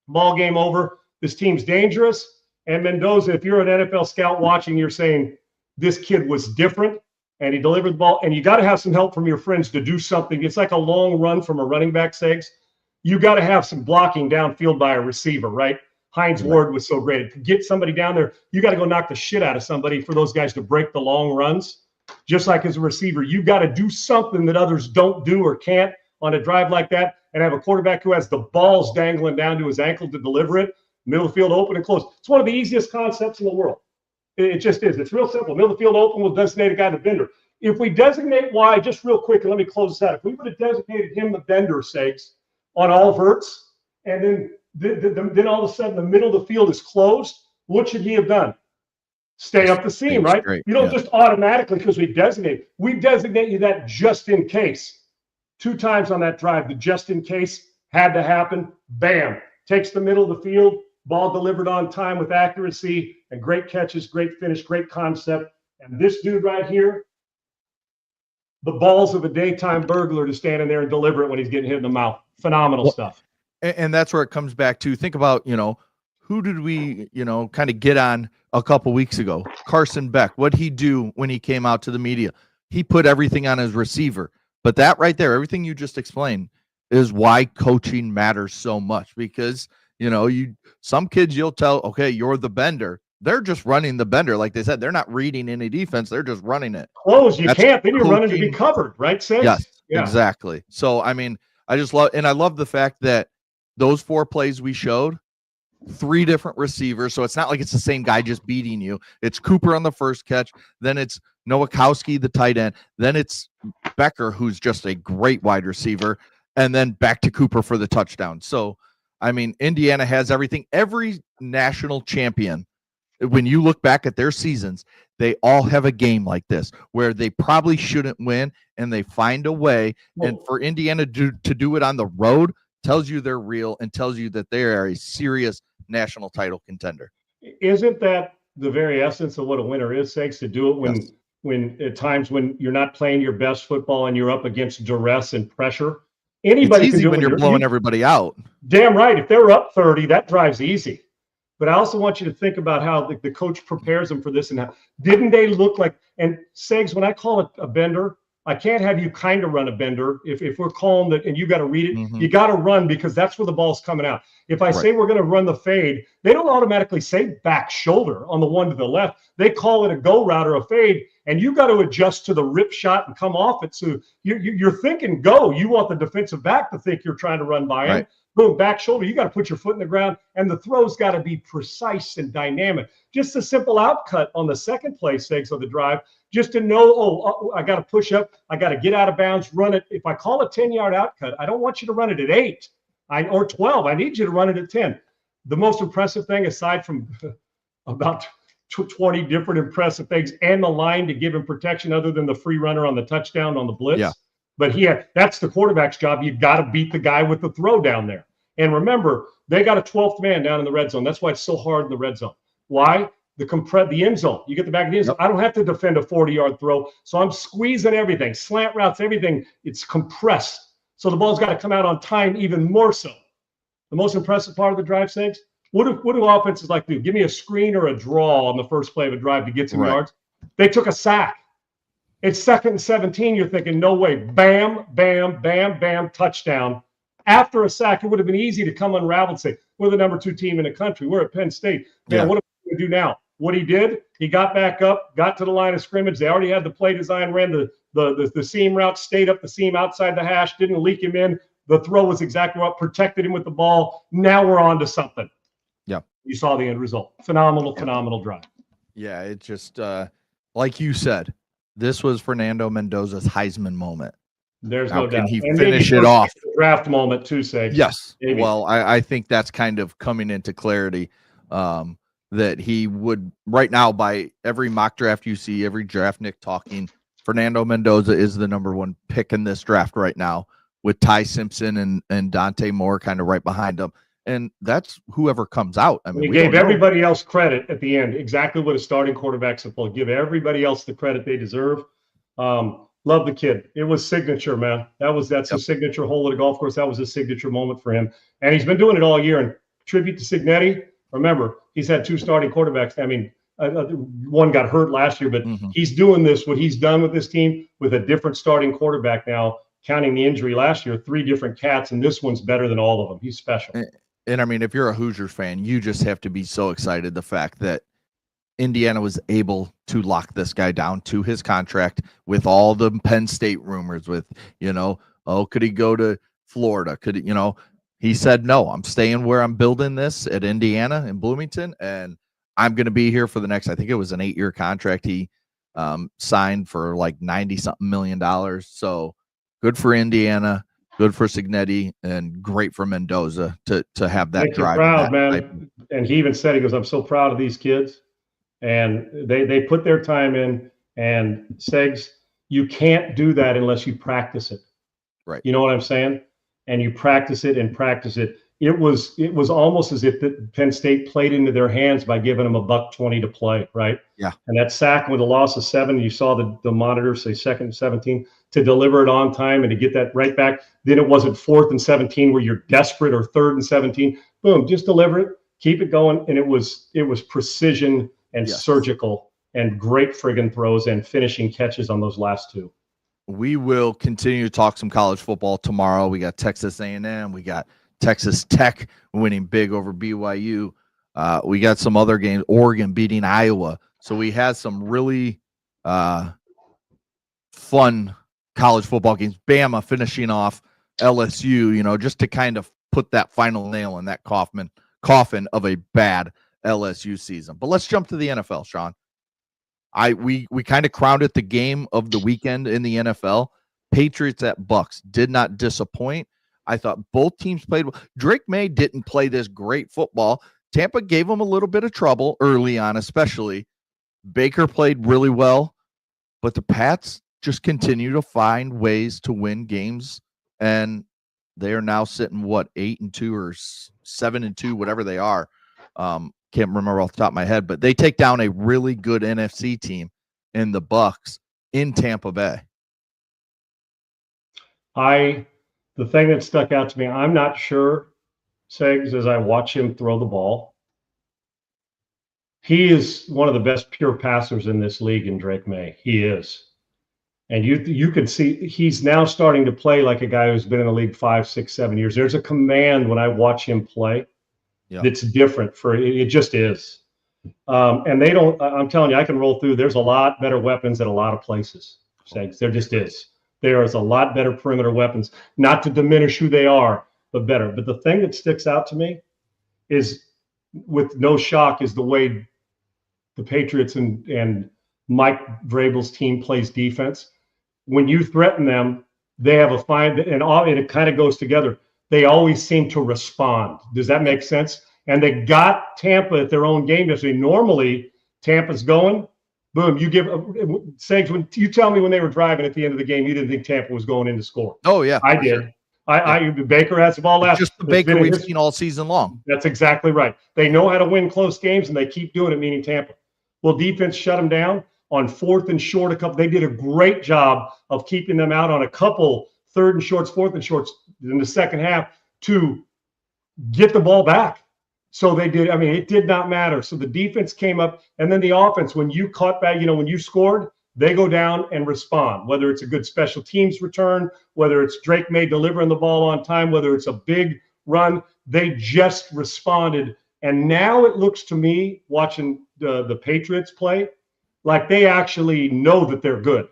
ball game over. This team's dangerous. And Mendoza, if you're an NFL scout watching, you're saying this kid was different and he delivered the ball. And you got to have some help from your friends to do something. It's like a long run from a running back, Segs. You got to have some blocking downfield by a receiver, right? Hines Ward was so great. To get somebody down there, you got to go knock the shit out of somebody for those guys to break the long runs. Just like as a receiver, you got to do something that others don't do or can't on a drive like that, and have a quarterback who has the balls dangling down to his ankle to deliver it, middle of the field open and close. It's one of the easiest concepts in the world. It just is. It's real simple. Middle of the field open, we'll designate a guy the bender. If we designate Y, just real quick, and let me close this out. If we would have designated him the bender, Segs, on all verts, and then all of a sudden the middle of the field is closed, what should he have done? Stay up the seam, right? Great. You don't just automatically, because we designate you that just in case. 2 times on that drive, the just in case had to happen. Bam, takes the middle of the field, ball delivered on time with accuracy, and great catches, great finish, great concept. And this dude right here, the balls of a daytime burglar to stand in there and deliver it when he's getting hit in the mouth. Phenomenal stuff. And that's where it comes back to. Think about, who did we, kind of get on a couple weeks ago? Carson Beck. What'd he do when he came out to the media? He put everything on his receiver. But that right there, everything you just explained, is why coaching matters so much. Because, some kids you'll tell, okay, you're the bender. They're just running the bender. Like they said, they're not reading any defense. They're just running it. Close. You can't. Then you're running to be covered, right, Sis? Yes, exactly. So, I mean, I love the fact that those 4 plays we showed, 3 different receivers. So it's not like it's the same guy just beating you. It's Cooper on the first catch. Then it's Nowakowski, the tight end. Then it's Becker, who's just a great wide receiver. And then back to Cooper for the touchdown. So, I mean, Indiana has everything. Every national champion, when you look back at their seasons, they all have a game like this where they probably shouldn't win and they find a way. And for Indiana to do it on the road tells you they're real and tells you that they are a serious national title contender. Isn't that the very essence of what a winner is, Sakes, to do it when at times when you're not playing your best football and you're up against duress and pressure? Anybody it's easy can do when it. you're blowing everybody out. Damn right. If they're up 30, that drive's easy. But I also want you to think about how the coach prepares them for this and how didn't they look like, and Segs, when I call it a bender, I can't have you kind of run a bender. If we're calling that and you got to read it, you got to run because that's where the ball's coming out. If I say we're going to run the fade, they don't automatically say back shoulder on the one to the left. They call it a go route or a fade, and you got to adjust to the rip shot and come off it. So you're thinking go. You want the defensive back to think you're trying to run by him. Boom, back shoulder. You got to put your foot in the ground, and the throw's got to be precise and dynamic. Just a simple outcut on the second play, Segs, of the drive, just to know, I got to push up. I got to get out of bounds, run it. If I call a 10-yard outcut, I don't want you to run it at 8 or 12. I need you to run it at 10. The most impressive thing, aside from about 20 different impressive things and the line to give him protection other than the free runner on the touchdown on the blitz. Yeah. But that's the quarterback's job. You've got to beat the guy with the throw down there. And remember, they got a 12th man down in the red zone. That's why it's so hard in the red zone. Why? The end zone. You get the back of the end zone. I don't have to defend a 40-yard throw. So I'm squeezing everything, slant routes, everything. It's compressed. So the ball's got to come out on time even more so. The most impressive part of the drive, Sags, what do offenses like to do? Give me a screen or a draw on the first play of a drive to get some yards. They took a sack. It's 2nd and 17. You're thinking, no way. Bam, bam, bam, bam, touchdown. After a sack, it would have been easy to come unraveled and say, we're the number 2 team in the country. We're at Penn State. Man, what are we going to do now? What he did, he got back up, got to the line of scrimmage. They already had the play design, ran the seam route, stayed up the seam outside the hash, didn't leak him in. The throw was exactly what protected him with the ball. Now we're on to something. Yeah. You saw the end result. Phenomenal drive. Yeah, it just, like you said, this was Fernando Mendoza's Heisman moment. There's no doubt. Can he finish it off? Draft moment too, say. Yes. Maybe. Well, I think that's kind of coming into clarity that he would right now by every mock draft you see, every draft Nick talking, Fernando Mendoza is the number 1 pick in this draft right now with Ty Simpson and Dante Moore kind of right behind him. And that's whoever comes out. I mean, we gave everybody else credit at the end, exactly what a starting quarterback's supposed to give everybody else the credit they deserve. Love the kid. It was signature, man. That's a signature hole at a golf course. That was a signature moment for him. And he's been doing it all year. And tribute to Cignetti, remember, he's had 2 starting quarterbacks. I mean, one got hurt last year, but he's doing this, what he's done with this team with a different starting quarterback now, counting the injury last year, 3 different cats, and this one's better than all of them. He's special. And I mean, if you're a Hoosiers fan, you just have to be so excited the fact that Indiana was able to lock this guy down to his contract with all the Penn State rumors with, could he go to Florida? Could he, he said, no, I'm staying where I'm building this at Indiana in Bloomington. And I'm going to be here for the next, I think it was an 8-year contract. He signed for like $90-something million. So good for Indiana. Good for Cignetti and great for Mendoza to have that drive. Proud, man. And he even said, he goes, I'm so proud of these kids. And they put their time in. And Segs, you can't do that unless you practice it. Right. You know what I'm saying? And you practice it and practice it. It was almost as if Penn State played into their hands by giving them $120 to play, right? Yeah. And that sack with a loss of 7, you saw the monitor say 2nd and 17, to deliver it on time and to get that right back. Then it wasn't 4th and 17 where you're desperate or 3rd and 17. Boom, just deliver it, keep it going. And it was precision and surgical and great friggin' throws and finishing catches on those last 2. We will continue to talk some college football tomorrow. We got Texas A&M. We got Texas Tech winning big over BYU. We got some other games, Oregon beating Iowa. So we had some really fun college football games. Bama finishing off LSU, just to kind of put that final nail in that coffin of a bad LSU season. But let's jump to the NFL, Sean. We kind of crowned it the game of the weekend in the NFL. Patriots at Bucks did not disappoint. I thought both teams played well. Drake May didn't play this great football. Tampa gave him a little bit of trouble early on, especially. Baker played really well, but the Pats just continue to find ways to win games, and they are now sitting 8-2 or 7-2, whatever they are. Can't remember off the top of my head, but they take down a really good NFC team in the Bucs in Tampa Bay. The thing that stuck out to me, I'm not sure, Segs, as I watch him throw the ball, he is one of the best pure passers in this league in Drake May. He is. And you can see he's now starting to play like a guy who's been in the league 5, 6, 7 years. There's a command when I watch him play that's different. It just is. And they don't. I'm telling you, I can roll through. There's a lot better weapons at a lot of places. Segs. There just is. There is a lot better perimeter weapons. Not to diminish who they are, but better. But the thing that sticks out to me is, with no shock, is the way the Patriots and Mike Vrabel's team plays defense. When you threaten them, they have a fine, and it kind of goes together. They always seem to respond. Does that make sense? And they got Tampa at their own game yesterday. Normally, Tampa's going, boom, you give Segs, when you tell me when they were driving at the end of the game, you didn't think Tampa was going in to score. Oh, yeah. I did. Sure. Baker has the ball last. Just the Baker we've seen all season long. That's exactly right. They know how to win close games, and they keep doing it, meaning Tampa. Well, defense shut them down on 4th and short. They did a great job of keeping them out on a couple 3rd and shorts, 4th and shorts in the second half to get the ball back. So they did. I mean, it did not matter. So the defense came up, and then the offense, when you caught back, when you scored, they go down and respond, whether it's a good special teams return, whether it's Drake May delivering the ball on time, whether it's a big run, they just responded. And now it looks to me, watching the Patriots play, like they actually know that they're good.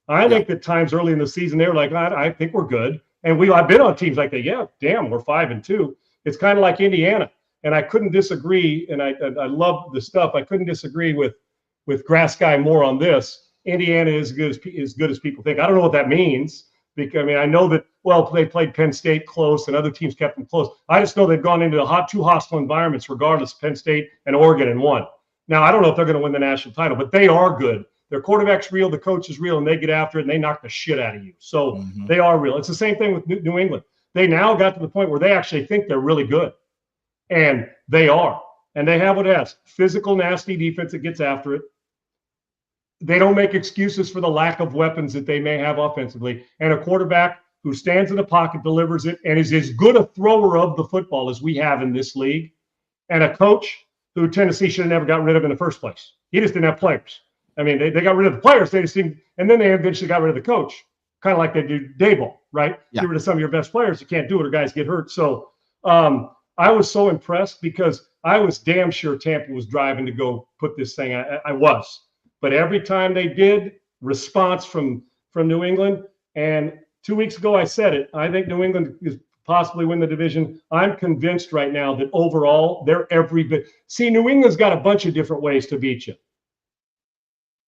I think that times early in the season, they were like, I think we're good. And I've been on teams like that. Yeah, damn, we're 5-2. It's kind of like Indiana. And I couldn't disagree, and I love the stuff. I couldn't disagree with Grass Guy more on this. Indiana is as good as people think. I don't know what that means, because I know that, they played Penn State close and other teams kept them close. I just know they've gone into two hostile environments, regardless, Penn State and Oregon, and won. Now, I don't know if they're going to win the national title, but they are good. Their quarterback's real, the coach is real, and they get after it, and they knock the shit out of you. So they are real. It's the same thing with New England. They now got to the point where they actually think they're really good. And they are. And they have what it has. Physical, nasty defense that gets after it. They don't make excuses for the lack of weapons that they may have offensively. And a quarterback who stands in the pocket, delivers it, and is as good a thrower of the football as we have in this league. And a coach who Tennessee should have never got rid of in the first place. He just didn't have players. They got rid of the players. They just didn't, and then they eventually got rid of the coach. Kind of like they do Daboll, right? Yeah. Get rid of some of your best players. You can't do it or guys get hurt. So I was so impressed, because I was damn sure Tampa was driving to go put this thing. I was. But every time they did, response from New England. And 2 weeks ago, I said it. I think New England is possibly win the division. I'm convinced right now that overall, they're every bit. See, New England's got a bunch of different ways to beat you.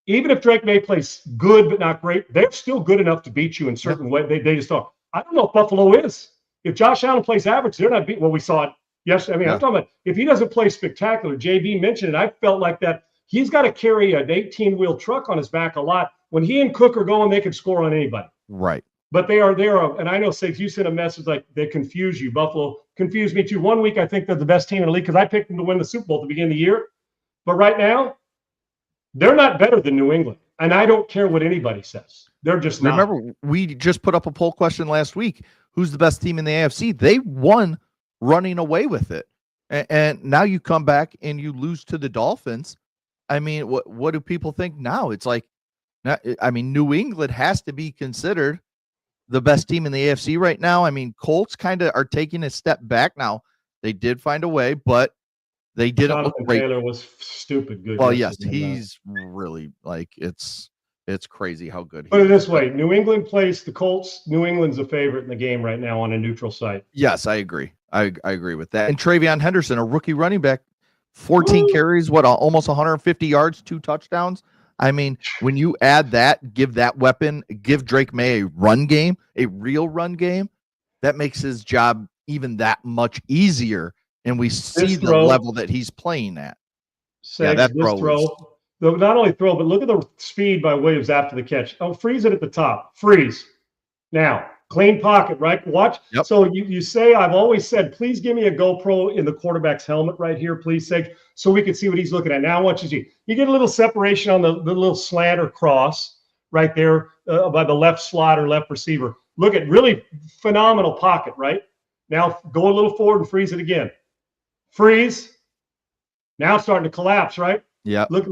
Even if Drake May plays good but not great, they're still good enough to beat you in certain ways. They just are. I don't know if Buffalo is. If Josh Allen plays average, they're not beating. Well, we saw it yesterday. I'm talking about if he doesn't play spectacular. JB mentioned it. I felt like that. He's got to carry an 18-wheel truck on his back a lot. When he and Cook are going, they can score on anybody. Right. But they are, and I know, Six, you sent a message like they confuse you. Buffalo confused me too. 1 week, I think they're the best team in the league because I picked them to win the Super Bowl at the beginning of the year. But right now, they're not better than New England. And I don't care what anybody says. They're just not. Remember, we just put up a poll question last week. Who's the best team in the AFC? They won running away with it. And now you come back and you lose to the Dolphins. What do people think now? It's like, New England has to be considered the best team in the AFC right now. Colts kind of are taking a step back now. They did find a way, but they didn't look great. Taylor was stupid good. Well, yes, he's really it's crazy how good he is. Put it this way, New England plays the Colts. New England's a favorite in the game right now on a neutral site. Yes, I agree. I agree with that. And Travion Henderson, a rookie running back, 14 carries, almost 150 yards, 2 touchdowns. When you add that, give that weapon, give Drake May a run game, a real run game, that makes his job even that much easier. And we see the level that he's playing at. This throw not only throw, but look at the speed by Williams after the catch. Oh, freeze it at the top. Freeze. Now, clean pocket, right? Watch. Yep. So you say, I've always said, please give me a GoPro in the quarterback's helmet right here, please, Sage, so we can see what he's looking at. Now, I want you to see. You get a little separation on the little slant or cross right there by the left slot or left receiver. Look at really phenomenal pocket, right? Now, go a little forward and freeze it again. Freeze. Now it's starting to collapse, right? Yeah. Look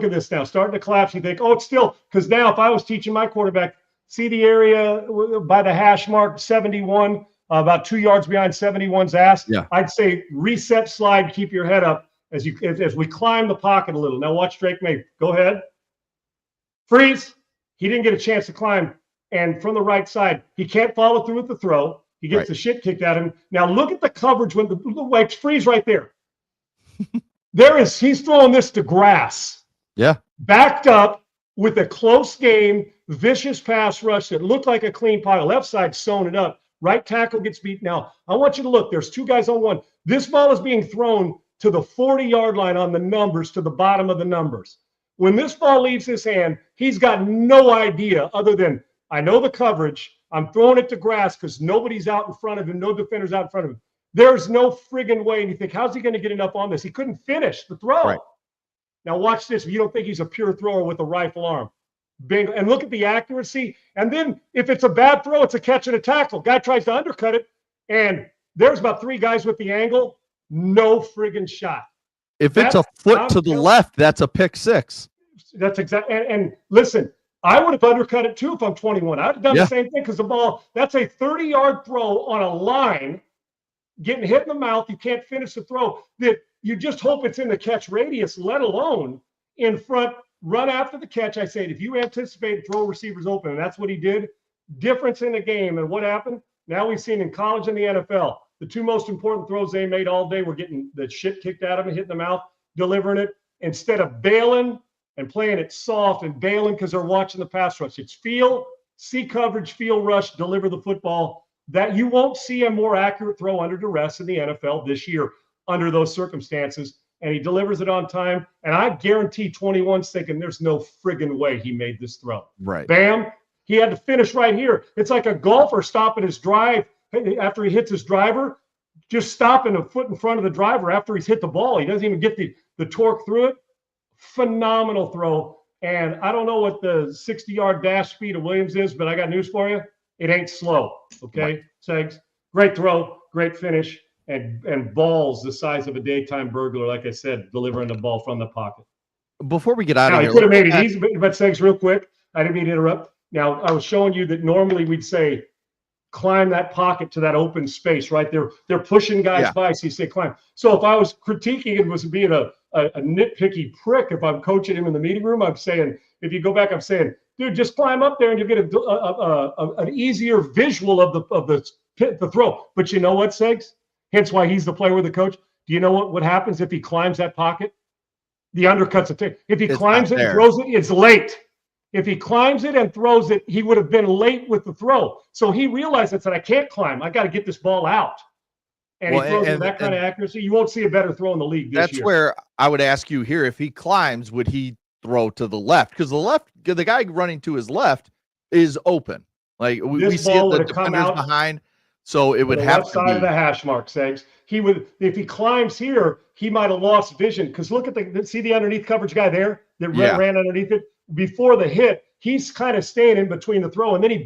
at this now. Starting to collapse. You think, oh, it's still, because now if I was teaching my quarterback, see the area by the hash mark 71, about 2 yards behind 71's ass. Yeah. I'd say reset, slide, keep your head up as we climb the pocket a little. Now watch Drake May. Go ahead. Freeze. He didn't get a chance to climb. And from the right side, he can't follow through with the throw. He gets the shit kicked out of him. Now look at the coverage when the freeze right there. He's throwing this to grass. Yeah. Backed up with a close game, vicious pass rush that looked like a clean pocket. Left side sewn it up. Right tackle gets beat. Now, I want you to look. There's two guys on one. This ball is being thrown to the 40-yard line on the numbers, to the bottom of the numbers. When this ball leaves his hand, he's got no idea other than, I know the coverage. I'm throwing it to grass because nobody's out in front of him. No defender's out in front of him. There's no friggin' way. And you think, how's he going to get enough on this? He couldn't finish the throw. Right. Now watch this. If you don't think he's a pure thrower with a rifle arm. Bingo. And look at the accuracy. And then if it's a bad throw, it's a catch and a tackle. Guy tries to undercut it, and there's about 3 guys with the angle. No friggin' shot. If it's a foot to the left, that's a pick six. That's exactly. And listen, I would have undercut it too if I'm 21. I would have done the same thing because the ball, that's a 30-yard throw on a line, getting hit in the mouth. You can't finish the throw. That you just hope it's in the catch radius, let alone in front. Run after the catch. I said, if you anticipate throw receivers open, and that's what he did. Difference in the game. And what happened? Now we've seen in college and the NFL, the 2 most important throws they made all day were getting the shit kicked out of them, hitting the mouth, delivering it, instead of bailing and playing it soft and bailing because they're watching the pass rush. It's feel, see coverage, feel rush, deliver the football. That you won't see a more accurate throw under duress in the NFL this year under those circumstances. And he delivers it on time. And I guarantee 21's thinking there's no friggin' way he made this throw. Right. Bam. He had to finish right here. It's like a golfer stopping his drive after he hits his driver, just stopping a foot in front of the driver after he's hit the ball. He doesn't even get the torque through it. Phenomenal throw. And I don't know what the 60-yard dash speed of Williams is, but I got news for you. It ain't slow. Okay, Segs? Great throw, great finish. And balls the size of a daytime burglar, like I said, delivering the ball from the pocket. Before we get out of here, he could have made it easy, but Segs, real quick, I didn't mean to interrupt. Now, I was showing you that normally we'd say, climb that pocket to that open space, right? They're pushing guys by, so you say climb. So if I was critiquing it was being a nitpicky prick, if I'm coaching him in the meeting room, I'm saying, if you go back, I'm saying, dude, just climb up there and you get an easier visual of the throw. But you know what, Segs? Hence why he's the player with the coach. Do you know what happens if he climbs that pocket? The undercut's a tick. If he climbs it and throws it, it's late. If he climbs it and throws it, he would have been late with the throw. So he realized that I can't climb. I got to get this ball out. And he throws it with that kind of accuracy. You won't see a better throw in the league this year. That's where I would ask you here, if he climbs, would he throw to the left? Because the guy running to his left is open. Like we see it, the defender's behind. So it would have left side of the hash mark, Segs. He would, if he climbs here, he might have lost vision. Because look at see the underneath coverage guy there that ran underneath it before the hit. He's kind of staying in between the throw, and then he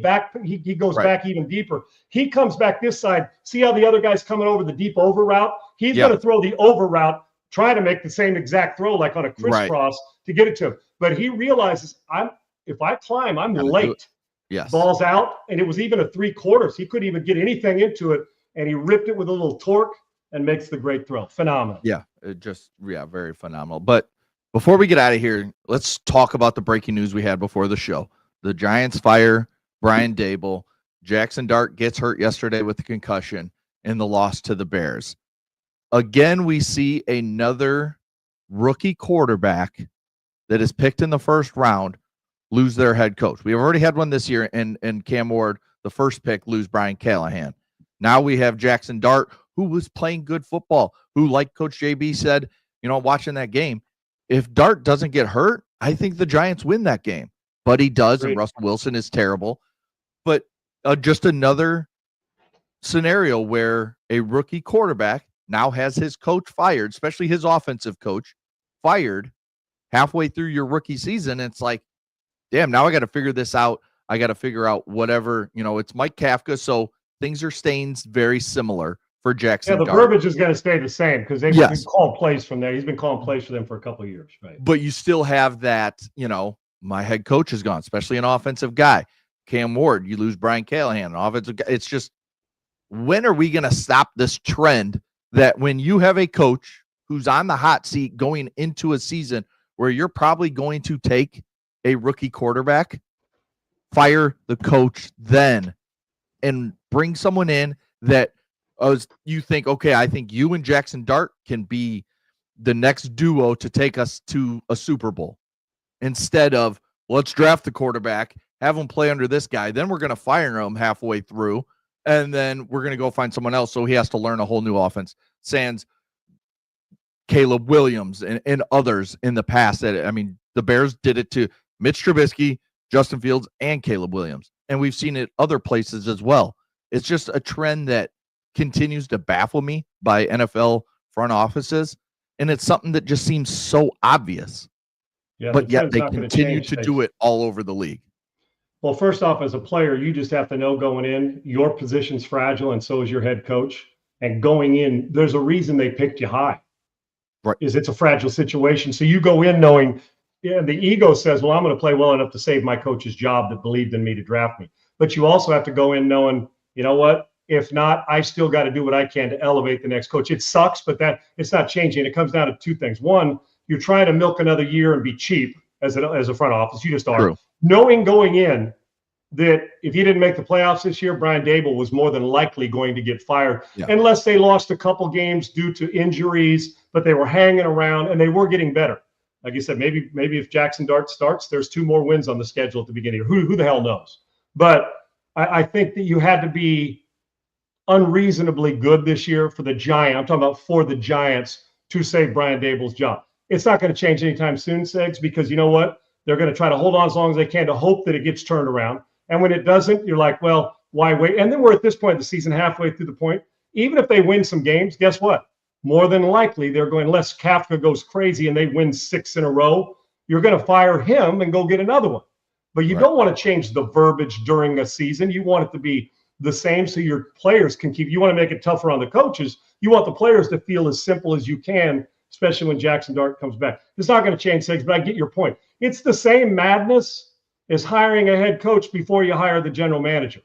goes back even deeper. He comes back this side. See how the other guy's coming over the deep over route? He's going to throw the over route, try to make the same exact throw like on a crisscross to get it to him. But he realizes if I climb, I'm late. Yes. Ball's out, and it was even a 3/4. He couldn't even get anything into it, and he ripped it with a little torque and makes the great throw. Phenomenal. Yeah, very phenomenal. But before we get out of here, let's talk about the breaking news we had before the show. The Giants fire Brian Daboll. Jackson Dart gets hurt yesterday with a concussion in the loss to the Bears. Again, we see another rookie quarterback that is picked in the first round lose their head coach. We have already had one this year, and Cam Ward, the first pick, lose Brian Callahan. Now we have Jackson Dart, who was playing good football, who, like Coach JB said, watching that game, if Dart doesn't get hurt, I think the Giants win that game. But he does, Great. and Russell Wilson is terrible. But just another scenario where a rookie quarterback now has his coach fired, especially his offensive coach fired halfway through your rookie season. It's like, damn, now I got to figure this out. I got to figure out whatever, it's Mike Kafka. So things are staying very similar for Jackson. Yeah, the Dart. verbiage is going to stay the same because they've been calling plays from there. He's been calling plays for them for a couple of years, right? But you still have that, my head coach is gone, especially an offensive guy. Cam Ward, you lose Brian Callahan, an offensive guy. It's just, when are we going to stop this trend that when you have a coach who's on the hot seat going into a season where you're probably going to take a rookie quarterback, fire the coach then and bring someone in that you think, okay, I think you and Jackson Dart can be the next duo to take us to a Super Bowl, instead of let's draft the quarterback, have him play under this guy, then we're going to fire him halfway through, and then we're going to go find someone else, so he has to learn a whole new offense. Sans Caleb Williams and others in the past. The Bears did it to Mitch Trubisky, Justin Fields, and Caleb Williams, and we've seen it other places as well. It's just a trend that continues to baffle me by NFL front offices, and it's something that just seems so obvious. Yeah, but yet they continue to do it all over the league. Well, first off, as a player, you just have to know going in, your position's fragile, and so is your head coach. And going in, there's a reason they picked you high. Right. Is it's a fragile situation. So you go in knowing, the ego says, well, I'm going to play well enough to save my coach's job that believed in me to draft me. But you also have to go in knowing, you know what? If not, I still got to do what I can to elevate the next coach. It sucks, but that it's not changing. It comes down to two things. One, you're trying to milk another year and be cheap as a front office. You just are. True. Knowing going in that if you didn't make the playoffs this year, Brian Dable was more than likely going to get fired, unless they lost a couple games due to injuries, but they were hanging around and they were getting better. Like you said, maybe if Jackson Dart starts, there's 2 more wins on the schedule at the beginning. Who the hell knows? But I think that you had to be unreasonably good this year for the Giants. I'm talking about for the Giants to save Brian Dable's job. It's not going to change anytime soon, Segs, because you know what? They're going to try to hold on as long as they can to hope that it gets turned around. And when it doesn't, you're like, well, why wait? And then we're at this point of the season, halfway through the point. Even if they win some games, guess what? More than likely, they're going, unless Kafka goes crazy and they win 6 in a row, you're going to fire him and go get another one. But you don't want to change the verbiage during a season. You want it to be the same so your players can keep. You want to make it tougher on the coaches. You want the players to feel as simple as you can, especially when Jackson Dart comes back. It's not going to change things, but I get your point. It's the same madness as hiring a head coach before you hire the general manager.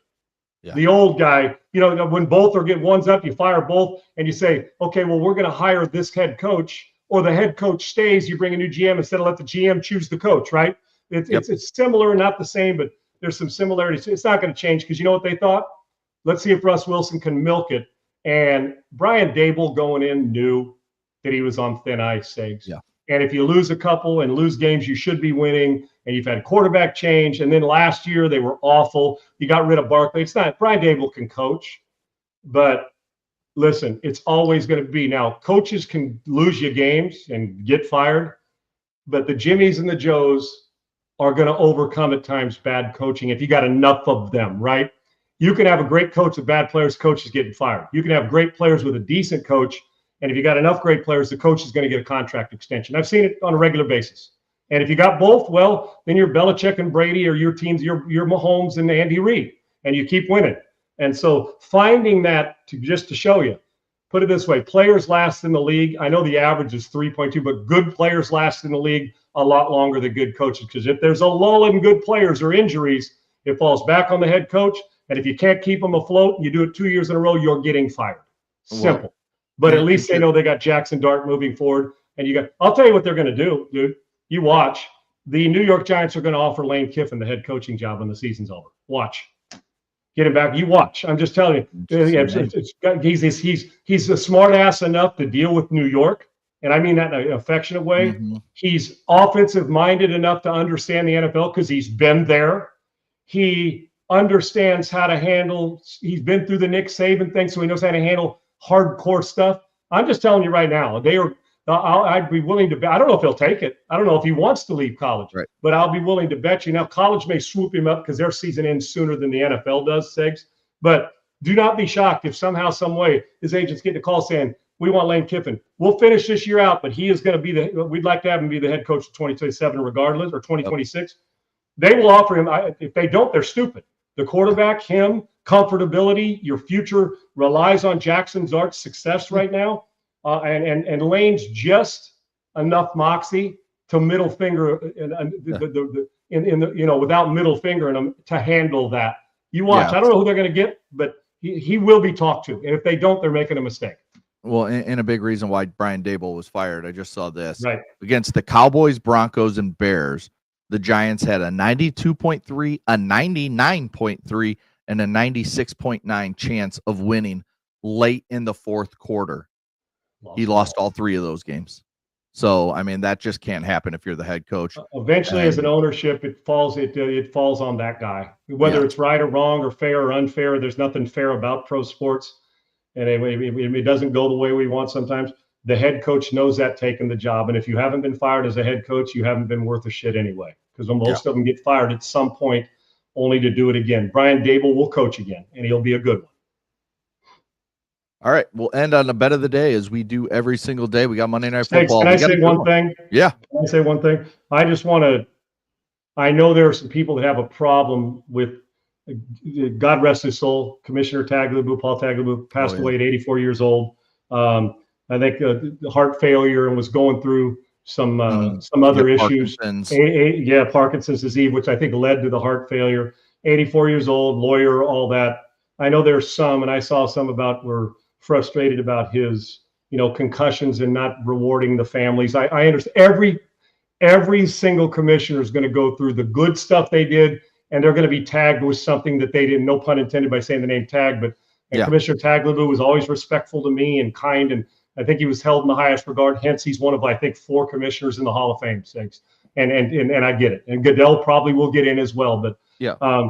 Yeah. The old guy, when both are getting ones up, you fire both and you say, okay, well, we're going to hire this head coach, or the head coach stays, you bring a new GM instead of let the GM choose the coach, right? It's similar, not the same, but there's some similarities. It's not going to change because you know what they thought? Let's see if Russ Wilson can milk it. And Brian Dable going in knew that he was on thin ice, Segs. Yeah. And if you lose a couple and lose games you should be winning, and you've had a quarterback change, and then last year they were awful. You got rid of Barkley. It's not – Brian Dable can coach, but listen, it's always going to be – now, coaches can lose you games and get fired, but the Jimmies and the Joes are going to overcome at times bad coaching if you got enough of them, right? You can have a great coach with bad players, coaches getting fired. You can have great players with a decent coach, and if you got enough great players, the coach is going to get a contract extension. I've seen it on a regular basis. And if you got both, well, then you're Belichick and Brady, or your teams, you're Mahomes and Andy Reid, and you keep winning. And so finding that just to show you, put it this way, players last in the league. I know the average is 3.2, but good players last in the league a lot longer than good coaches, because if there's a lull in good players or injuries, it falls back on the head coach. And if you can't keep them afloat and you do it 2 years in a row, you're getting fired. Simple. Well, but at least they know they got Jackson Dart moving forward. And I'll tell you what they're going to do, dude. You watch. The New York Giants are going to offer Lane Kiffin the head coaching job when the season's over. Watch. Get him back. You watch. I'm just telling you. He's a smart ass enough to deal with New York. And I mean that in an affectionate way. Mm-hmm. He's offensive minded enough to understand the NFL because he's been there. He understands how to handle. He's been through the Nick Saban thing, so he knows how to handle hardcore stuff. I'm just telling you right now, I'd be willing to bet. I don't know if he'll take it. I don't know if he wants to leave college, Right. but I'll be willing to bet you. Now, college may swoop him up because their season ends sooner than the NFL does, Segs. But do not be shocked if somehow, some way, his agents get a call saying, we want Lane Kiffin. We'll finish this year out, but he is going to be we'd like to have him be the head coach of 2027 regardless, or 2026. They will offer him. If they don't, they're stupid. The quarterback, him, comfortability, your future relies on Jackson Dart's success right now. And Lane's just enough moxie to middle finger without middle finger in him to handle that. You watch. Yeah. I don't know who they're going to get, but he will be talked to. And if they don't, they're making a mistake. Well, and a big reason why Brian Daboll was fired. I just saw this. Right. Against the Cowboys, Broncos, and Bears, the Giants had a 92.3, a 99.3, and a 96.9 chance of winning late in the fourth quarter. He lost all three of those games. So, I mean, that just can't happen if you're the head coach. Eventually, as an ownership, it falls on that guy. Whether it's right or wrong or fair or unfair, there's nothing fair about pro sports. And it doesn't go the way we want sometimes. The head coach knows that taking the job. And if you haven't been fired as a head coach, you haven't been worth a shit anyway. Because most of them get fired at some point only to do it again. Brian Daboll will coach again, and he'll be a good one. All right, we'll end on the bet of the day as we do every single day. We got Monday Night Football. Can I say one thing? Yeah. Can I say one thing? I just want to – I know there are some people that have a problem with – God rest his soul, Commissioner Tagliabue, Paul Tagliabue, passed away at 84 years old. I think heart failure and was going through some other issues. Parkinson's disease, which I think led to the heart failure. 84 years old, lawyer, all that. I know there's some, and I saw some were frustrated about his, concussions and not rewarding the families. I understand every single commissioner is going to go through the good stuff they did, and they're going to be tagged with something that they didn't, no pun intended by saying the name tag, but Commissioner Tagliabue was always respectful to me and kind, and I think he was held in the highest regard. Hence, he's one of, I think, 4 commissioners in the Hall of Fame. And I get it. And Goodell probably will get in as well. But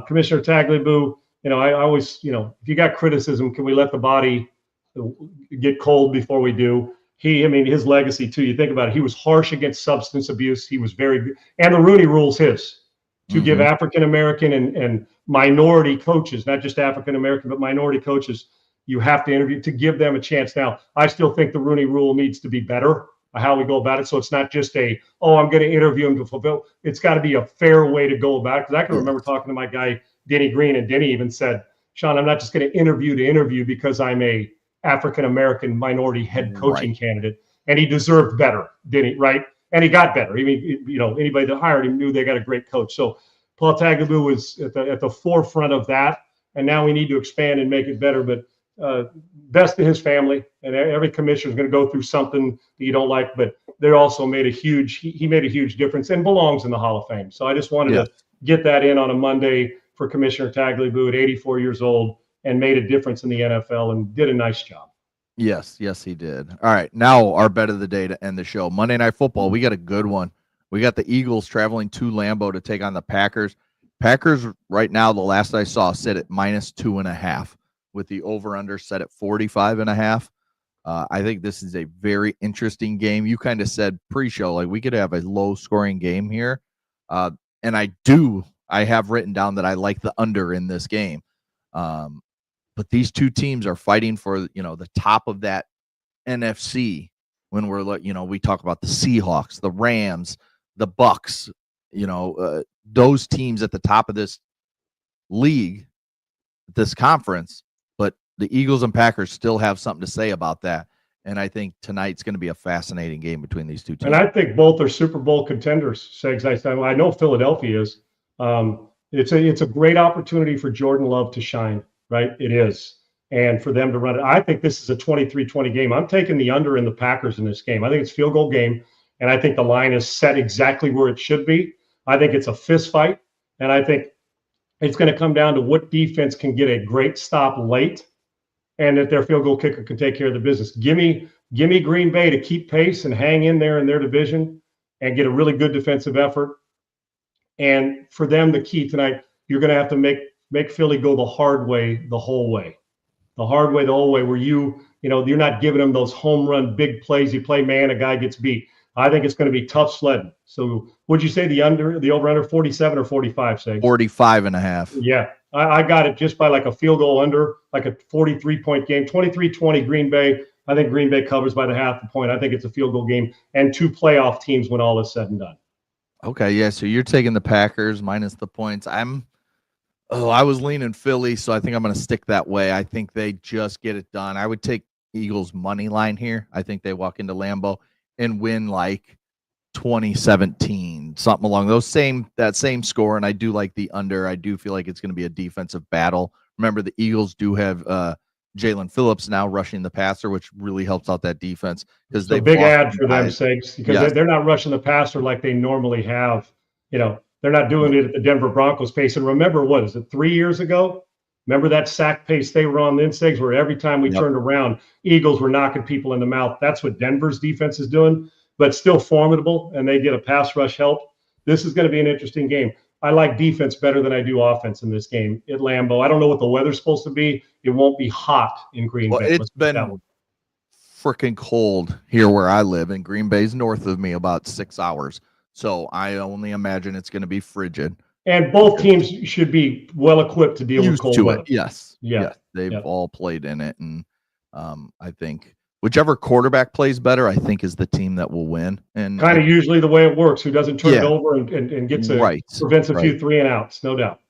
Commissioner Tagliabue, I always, if you got criticism, can we let the body get cold before we do? His legacy too, you think about it, he was harsh against substance abuse. He was very good. And the Rooney Rule's his. To give African-American and minority coaches, not just African-American, but minority coaches, you have to interview to give them a chance. Now, I still think the Rooney Rule needs to be better, how we go about it. So it's not just I'm going to interview him to fulfill. It's got to be a fair way to go about it. Because I can remember talking to my guy, Denny Green, and Denny even said, Sean, I'm not just going to interview because I'm a African-American minority head coaching candidate. And he deserved better, Denny, right? And he got better. Anybody that hired him knew they got a great coach. So Paul Tagliabue was at the forefront of that. And now we need to expand and make it better. But best to his family. And every commissioner is going to go through something that you don't like. But they also made he made a huge difference and belongs in the Hall of Fame. So I just wanted to get that in on a Monday for Commissioner Tagliabue at 84 years old and made a difference in the NFL and did a nice job. Yes, he did. All right, now our bet of the day to end the show. Monday Night Football, we got a good one. We got the Eagles traveling to Lambeau to take on the Packers. Packers right now, the last I saw, sit at -2.5 with the over-under set at 45.5. I think this is a very interesting game. You kind of said pre-show, like we could have a low-scoring game here. And I have written down that I like the under in this game. But these two teams are fighting for, the top of that NFC when we talk about the Seahawks, the Rams, the Bucks, those teams at the top of this league, this conference. But the Eagles and Packers still have something to say about that. And I think tonight's going to be a fascinating game between these two teams. And I think both are Super Bowl contenders, Segs. I know Philadelphia is. It's a great opportunity for Jordan Love to shine. Right, it is, and for them to run it. I think this is a 23-20 game. I'm taking the under in the Packers in this game. I think it's a field goal game, and I think the line is set exactly where it should be. I think it's a fist fight, and I think it's going to come down to what defense can get a great stop late, and that their field goal kicker can take care of the business. Give me Green Bay to keep pace and hang in there in their division and get a really good defensive effort. And for them, the key tonight, you're going to have to make Philly go the hard way the whole way. The hard way the whole way, where you you're not giving them those home run big plays. You play man, a guy gets beat. I think it's going to be tough sledding. So would you say the over under 47 or 45, say? 45.5. Yeah, I got it just by like a field goal under, like a 43-point game, 23-20 Green Bay. I think Green Bay covers by the half a point. I think it's a field goal game and 2 playoff teams when all is said and done. Okay, yeah, so you're taking the Packers minus the points. I was leaning Philly, so I think I'm going to stick that way. I think they just get it done. I would take Eagles money line here. I think they walk into Lambeau and win like 2017, something along that same score. And I do like the under. I do feel like it's going to be a defensive battle. Remember, the Eagles do have Jalen Phillips now rushing the passer, which really helps out that defense because they big ad for them sakes because yes. they're not rushing the passer like they normally have. They're not doing it at the Denver Broncos pace. And remember, what is it, 3 years ago? Remember that sack pace they were on then, Segs, where every time we turned around, Eagles were knocking people in the mouth. That's what Denver's defense is doing, but still formidable, and they get a pass rush help. This is going to be an interesting game. I like defense better than I do offense in this game at Lambeau. I don't know what the weather's supposed to be. It won't be hot in Green Bay. It's been freaking cold here where I live, and Green Bay's north of me about 6 hours. So I only imagine it's going to be frigid. And both teams should be well equipped to deal with cold weather. Yes. They've all played in it, and I think whichever quarterback plays better, I think is the team that will win. And kind of usually the way it works. Who doesn't turn it over and gets prevents a few 3 and outs, no doubt.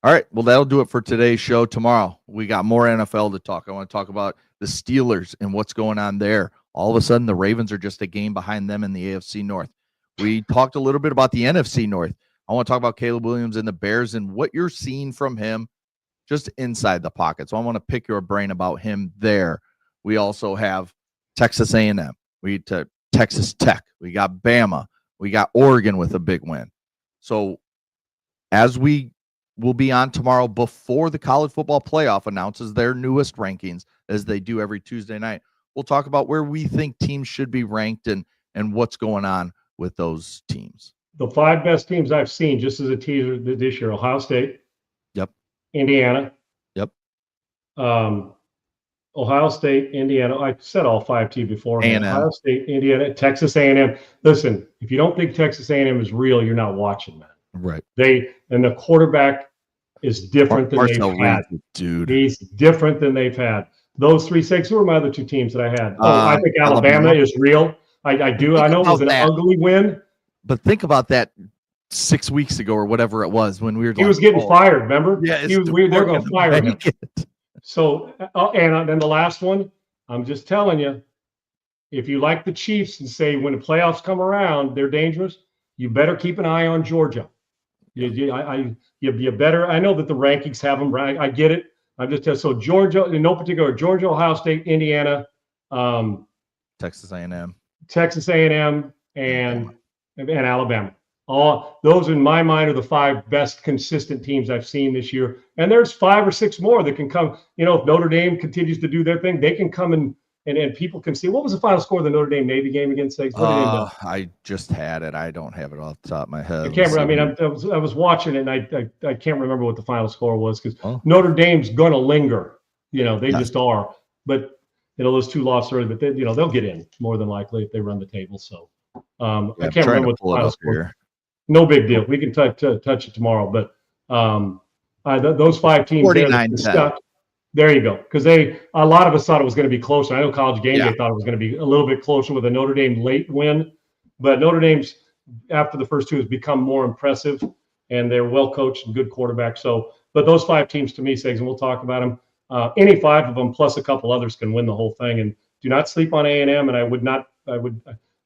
All right. Well, that'll do it for today's show. Tomorrow, we got more NFL to talk. I want to talk about the Steelers and what's going on there. All of a sudden, the Ravens are just a game behind them in the AFC North. We talked a little bit about the NFC North. I want to talk about Caleb Williams and the Bears and what you're seeing from him just inside the pocket. So I want to pick your brain about him there. We also have Texas A&M. We to Texas Tech. We got Bama. We got Oregon with a big win. So as we will be on tomorrow before the college football playoff announces their newest rankings, as they do every Tuesday night, we'll talk about where we think teams should be ranked and what's going on with those teams. The 5 best teams I've seen, just as a teaser this year: Ohio State. Yep. Indiana. Yep. Ohio State, Indiana. I said all 5 to you before. A&M. Ohio State, Indiana, Texas A&M. Listen, if you don't think Texas A&M is real, you're not watching, man. Right. And the quarterback is different than they've had. Dude. He's different than they've had. Those 3 sakes. Who are my other 2 teams that I had? I think Alabama is real. I do. I know it was an ugly win. But think about that 6 weeks ago or whatever it was when we were. He was getting fired. Remember? Yeah, they're going to fire him. So, and then the last one, I'm just telling you, if you like the Chiefs and say when the playoffs come around, they're dangerous, you better keep an eye on Georgia. You better. I know that the rankings have them right. I get it. I'm just telling. So Georgia, in no particular, Georgia, Ohio State, Indiana, Texas A&M, and Alabama. All those, in my mind, are the 5 best consistent teams I've seen this year. And there's 5 or 6 more that can come. If Notre Dame continues to do their thing, they can come and people can see. What was the final score of the Notre Dame Navy game against? I just had it. I don't have it off the top of my head. I can't remember. I was watching it, and I can't remember what the final score was because Notre Dame's going to linger. They just are. But those 2 lost early, but they'll get in more than likely if they run the table. So I can't remember what the final score. No big deal. We can touch it tomorrow. But those 5 teams 49-10. There you go. Because a lot of us thought it was going to be closer. I know College Game Day thought it was going to be a little bit closer with a Notre Dame late win. But Notre Dame's, after the first 2, has become more impressive, and they're well coached and good quarterbacks. So, but those 5 teams to me, Segs, and we'll talk about them. Any 5 of them plus a couple others can win the whole thing. And do not sleep on A&M. And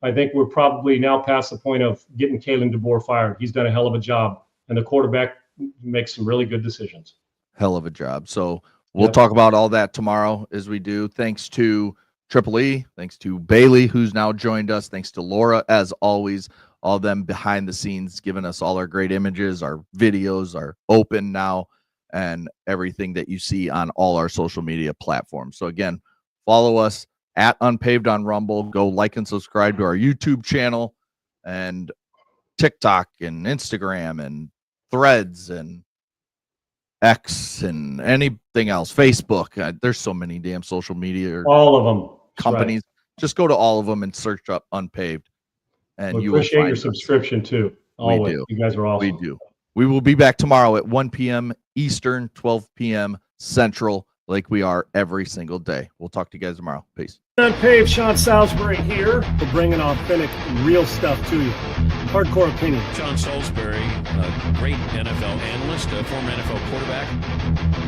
I think we're probably now past the point of getting Kalen DeBoer fired. He's done a hell of a job, and the quarterback makes some really good decisions. Hell of a job. So we'll talk about all that tomorrow as we do. Thanks to Triple E. Thanks to Bailey, who's now joined us. Thanks to Laura, as always. All of them behind the scenes, giving us all our great images. Our videos are open now, and everything that you see on all our social media platforms. So again, follow us at Unpaved on Rumble. Go like and subscribe to our YouTube channel and TikTok and Instagram and Threads and X and anything else, Facebook. There's so many damn social media All of them. companies. Right. Just go to all of them and search up Unpaved. And you appreciate will find your subscription too. Always. We do. You guys are awesome. We do. We will be back tomorrow at 1 p.m. Eastern, 12 p.m. Central, like we are every single day. We'll talk to you guys tomorrow. Peace. Unpaved, Sean Salisbury here. We're bringing authentic, real stuff to you. Hardcore opinion. Sean Salisbury, a great NFL analyst, a former NFL quarterback.